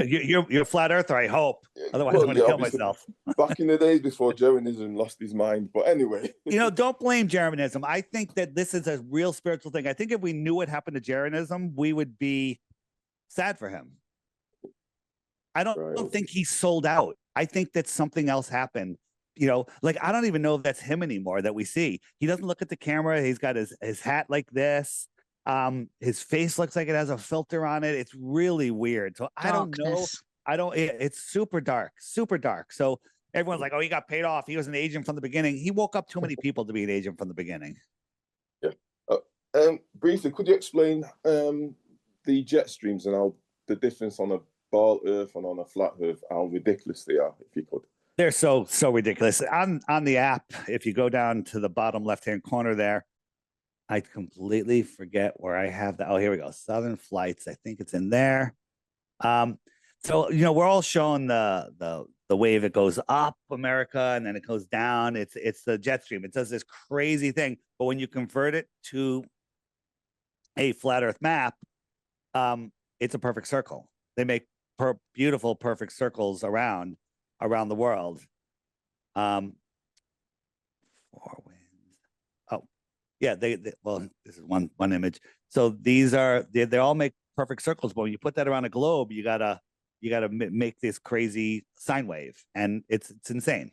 You're a flat earther, I hope. Otherwise, I'm going to kill myself. Back in the days before Jeranism lost his mind. But anyway. Don't blame Jeranism. I think that this is a real spiritual thing. I think if we knew what happened to Jeranism, we would be sad for him. I don't think he sold out. I think that something else happened. I don't even know if that's him anymore that we see. He doesn't look at the camera. He's got his hat like this. His face looks like it has a filter on it. It's really weird. So I don't know. It's super dark. So everyone's like, oh, he got paid off. He was an agent from the beginning. He woke up too many people to be an agent from the beginning. Yeah. Briefly, could you explain the jet streams and how the difference on a ball Earth and on a flat Earth, how ridiculous they are, if you could? They're so ridiculous. On the app, if you go down to the bottom left-hand corner there, I completely forget where I have that. Oh, here we go. Southern flights. I think it's in there. So we're all showing the wave. It goes up America and then it goes down. It's the jet stream. It does this crazy thing. But when you convert it to a flat Earth map, it's a perfect circle. They make beautiful, perfect circles around the world. Four winds. Oh, yeah. Well, this is one image. So these they all make perfect circles. But when you put that around a globe, you gotta make this crazy sine wave, and it's insane.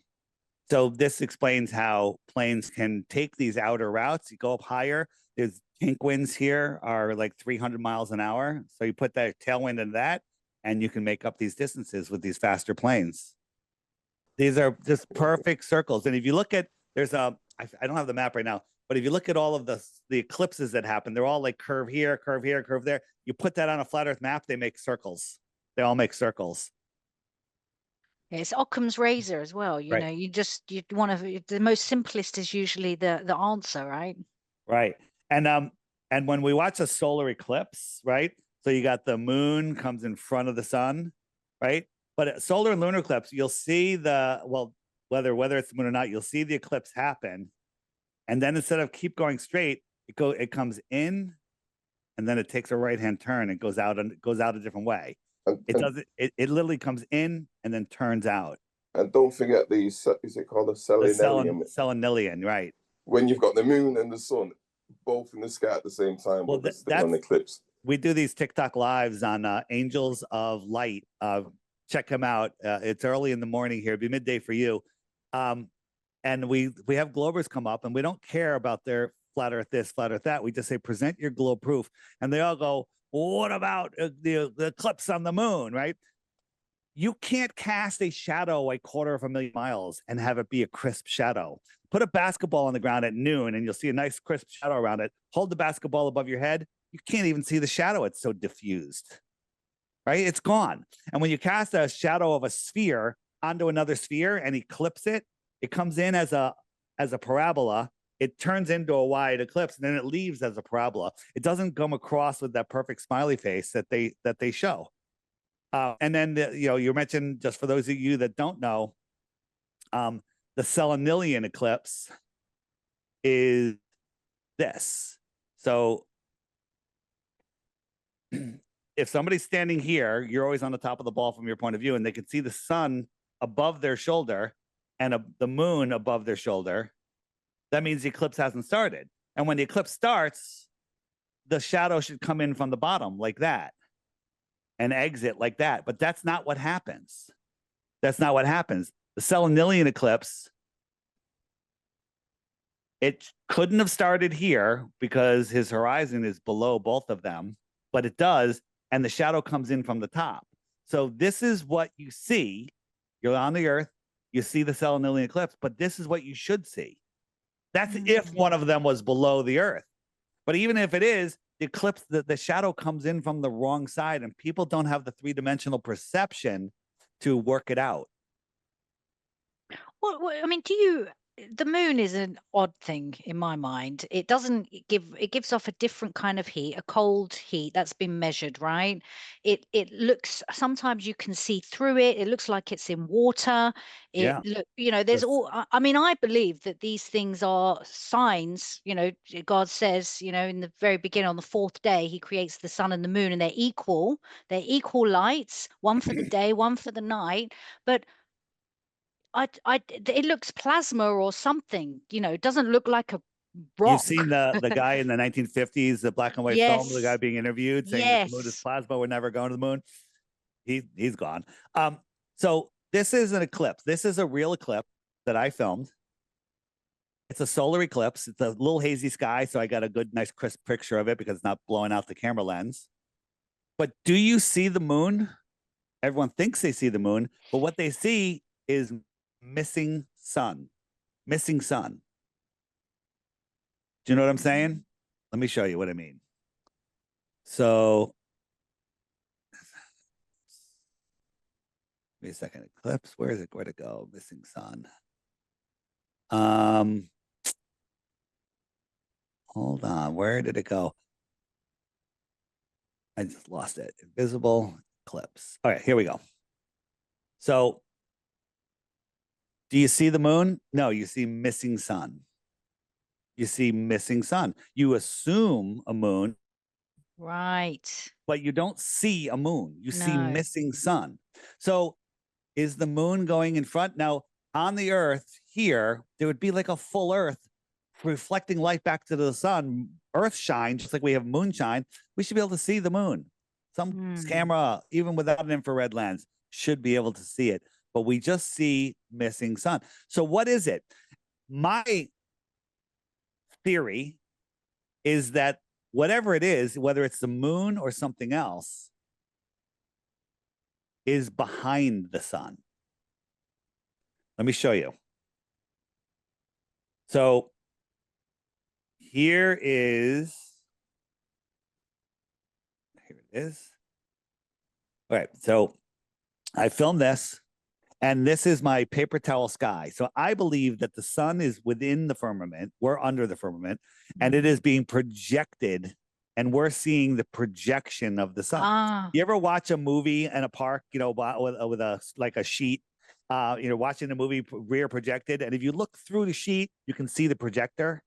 So this explains how planes can take these outer routes. You go up higher. There's kink winds here are like 300 miles an hour. So you put that tailwind into that, and you can make up these distances with these faster planes. These are just perfect circles. And if you look at, I don't have the map right now, but if you look at all of the eclipses that happen, they're all like curve here, curve here, curve there. You put that on a flat Earth map, they make circles. They all make circles. Yeah, it's Occam's razor as well. You want to, the most simplest is usually the answer, right? Right. And when we watch a solar eclipse, right? So you got the moon comes in front of the sun, right? But at solar and lunar eclipse, you'll see whether it's the moon or not, you'll see the eclipse happen. And then instead of keep going straight, it comes in, and then it takes a right-hand turn and goes out a different way. It literally comes in and then turns out. And don't forget is it called a selenilium? Selenilium, right. When you've got the moon and the sun both in the sky at the same time, well, that's an eclipse. We do these TikTok lives on Angels of Light. Check them out. It's early in the morning here. It'd be midday for you. And we have globers come up, and we don't care about their flat Earth this, flat Earth that. We just say, present your globe proof. And they all go, well, what about the eclipse on the moon, right? You can't cast a shadow 250,000 miles and have it be a crisp shadow. Put a basketball on the ground at noon, and you'll see a nice crisp shadow around it. Hold the basketball above your head. You can't even see the shadow. It's so diffused, right? It's gone. And when you cast a shadow of a sphere onto another sphere and eclipse it, it comes in as a parabola. It turns into a wide eclipse, and then it leaves as a parabola. It doesn't come across with that perfect smiley face that they show. And then you mentioned, just for those of you that don't know, the selenilian eclipse is this. So if somebody's standing here, you're always on the top of the ball from your point of view, and they can see the sun above their shoulder and the moon above their shoulder. That means the eclipse hasn't started. And when the eclipse starts, the shadow should come in from the bottom like that and exit like that. But that's not what happens. That's not what happens. The Selenilian eclipse, it couldn't have started here because his horizon is below both of them, but it does, and the shadow comes in from the top. So this is what you see. You're on the Earth, you see the Selenilian eclipse, but this is what you should see. That's if one of them was below the Earth. But even if it is, the eclipse, the shadow comes in from the wrong side, and people don't have the three-dimensional perception to work it out. Well, I mean, the moon is an odd thing in my mind. It gives off a different kind of heat, a cold heat that's been measured, right? It looks, sometimes you can see through it. It looks like it's in water. Yeah. There's all, I mean, I believe that these things are signs, God says, in the very beginning, on the fourth day, he creates the sun and the moon, and they're equal lights, one for the day, one for the night. But it looks plasma or something, it doesn't look like a rock. You've seen the guy in the 1950s, the black and white film, the guy Yes. being interviewed saying that the moon is Yes. plasma, we're never going to the moon. He's gone. So this is an eclipse. This is a real eclipse that I filmed. It's a solar eclipse. It's a little hazy sky, so I got a good, nice, crisp picture of it because it's not blowing out the camera lens. But do you see the moon? Everyone thinks they see the moon, but what they see is missing sun. Missing sun. Do you know what I'm saying? Let me show you what I mean. So, wait a second. Eclipse. Where is it? Where to go? Missing sun. Hold on. Where did it go? I just lost it. Invisible eclipse. All right, here we go. So, do you see the moon? No, you see missing sun. You see missing sun. You assume a moon. Right. But you don't see a moon. You see No. missing sun. So is the moon going in front? Now, on the Earth here, there would be like a full Earth reflecting light back to the sun. Earth shine, just like we have moonshine. We should be able to see the moon. Some camera, even without an infrared lens, should be able to see it. But we just see missing sun. So what is it? My theory is that whatever it is, whether it's the moon or something else, is behind the sun. Let me show you. So here it is. All right, so I filmed this, and this is my paper towel sky. So I believe that the sun is within the firmament. We're under the firmament, and it is being projected, and we're seeing the projection of the sun. You ever watch a movie in a park, with a like a sheet, watching the movie rear projected, and if you look through the sheet, you can see the projector.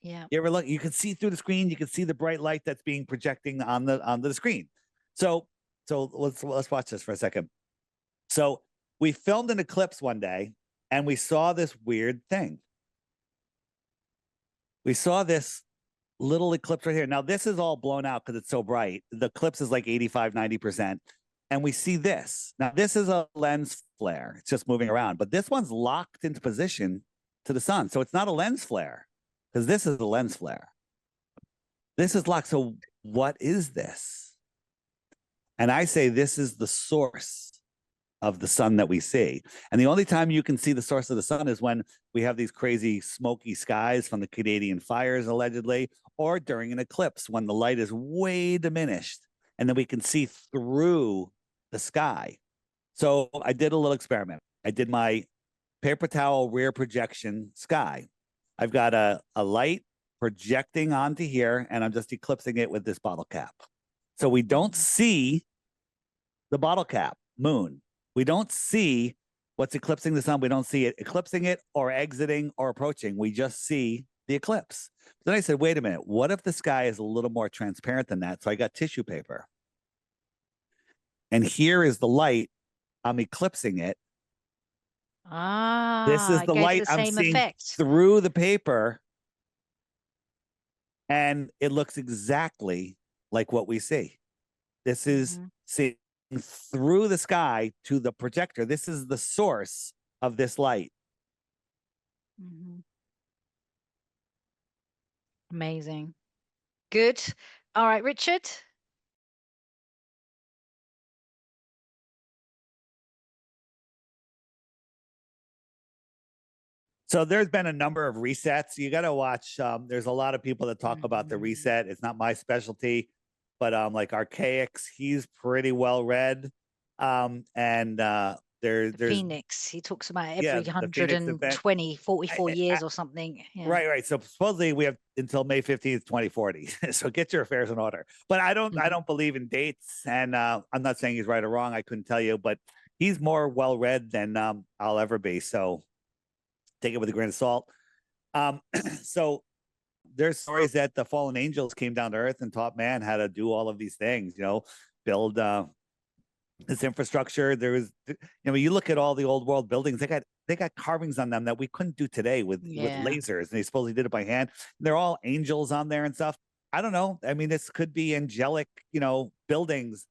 Yeah. You ever look? You can see through the screen. You can see the bright light that's being projecting on the screen. So let's watch this for a second. So we filmed an eclipse one day, and we saw this weird thing. We saw this little eclipse right here. Now, this is all blown out because it's so bright. The eclipse is like 85, 90%. And we see this. Now, this is a lens flare. It's just moving around. But this one's locked into position to the sun. So it's not a lens flare, because this is a lens flare. This is locked. So what is this? And I say this is the source of the sun that we see. And the only time you can see the source of the sun is when we have these crazy smoky skies from the Canadian fires, allegedly, or during an eclipse when the light is way diminished, and then we can see through the sky. So I did a little experiment. I did my paper towel rear projection sky. I've got a light projecting onto here, and I'm just eclipsing it with this bottle cap. So we don't see the bottle cap, moon. We don't see what's eclipsing the sun. We don't see it eclipsing it or exiting or approaching. We just see the eclipse. Then I said, wait a minute, what if the sky is a little more transparent than that? So I got tissue paper. And here is the light. I'm eclipsing it. This is It the gave light the I'm same seeing effect. through the paper. And it looks exactly like what we see. This is seeing through the sky to the projector. This is the source of this light. Amazing. Good. All right, Richard. So there's been a number of resets. You got to watch. There's a lot of people that talk about the reset. It's not my specialty, but like Archaics, he's pretty well read. There's Phoenix. He talks about Yeah, every the Phoenix event. 120, 44 years or something. Yeah. Right. So supposedly we have until May 15th, 2040. So get your affairs in order. But I don't believe in dates, and I'm not saying he's right or wrong. I couldn't tell you, but he's more well read than I'll ever be. So take it with a grain of salt. So there's stories that the fallen angels came down to earth and taught man how to do all of these things, build this infrastructure. There was, you look at all the old world buildings, they got carvings on them that we couldn't do today with lasers, and they supposedly did it by hand. They're all angels on there and stuff. I don't know. I mean, this could be angelic, buildings.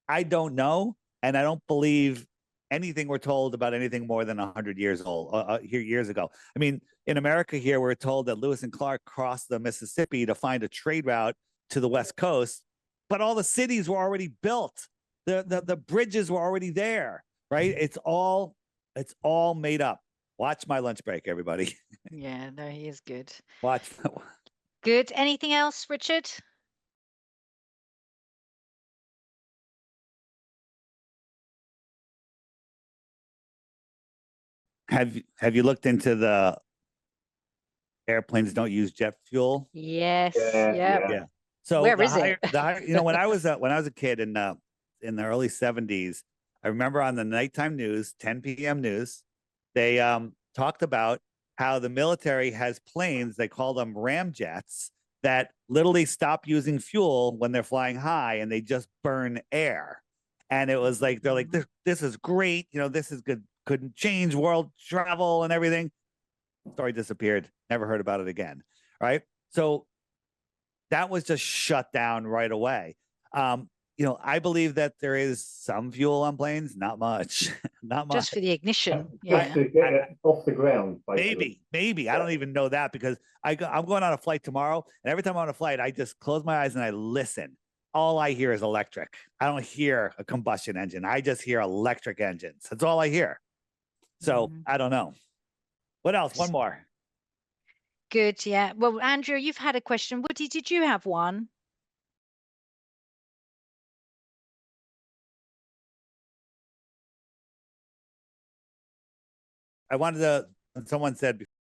I don't know. And I don't believe anything we're told about anything more than 100 years old, years ago. I mean, in America here, we're told that Lewis and Clark crossed the Mississippi to find a trade route to the West Coast, but all the cities were already built. The bridges were already there, right? It's all made up. Watch my lunch break, everybody. Yeah, no, he is good. Watch. Good. Anything else, Richard? Have you looked into the airplanes don't use jet fuel? Yes. Yeah. So where is it? when I was a kid in the early 70s, I remember on the nighttime news, 10 p.m. news, they talked about how the military has planes, they call them ramjets, that literally stop using fuel when they're flying high and they just burn air. And it was like, they're like, this is great. This is good. Couldn't change world travel and everything. Story disappeared. Never heard about it again. Right. So that was just shut down right away. I believe that there is some fuel on planes, not much, not much. Just for the ignition. Just to get it off the ground. Basically. Maybe. I don't even know that, because I'm going on a flight tomorrow, and every time I'm on a flight, I just close my eyes and I listen. All I hear is electric. I don't hear a combustion engine. I just hear electric engines. That's all I hear. So I don't know. What else? One more. Good. Yeah. Well, Andrew, you've had a question. Woody, did you have one? I wanted to, someone said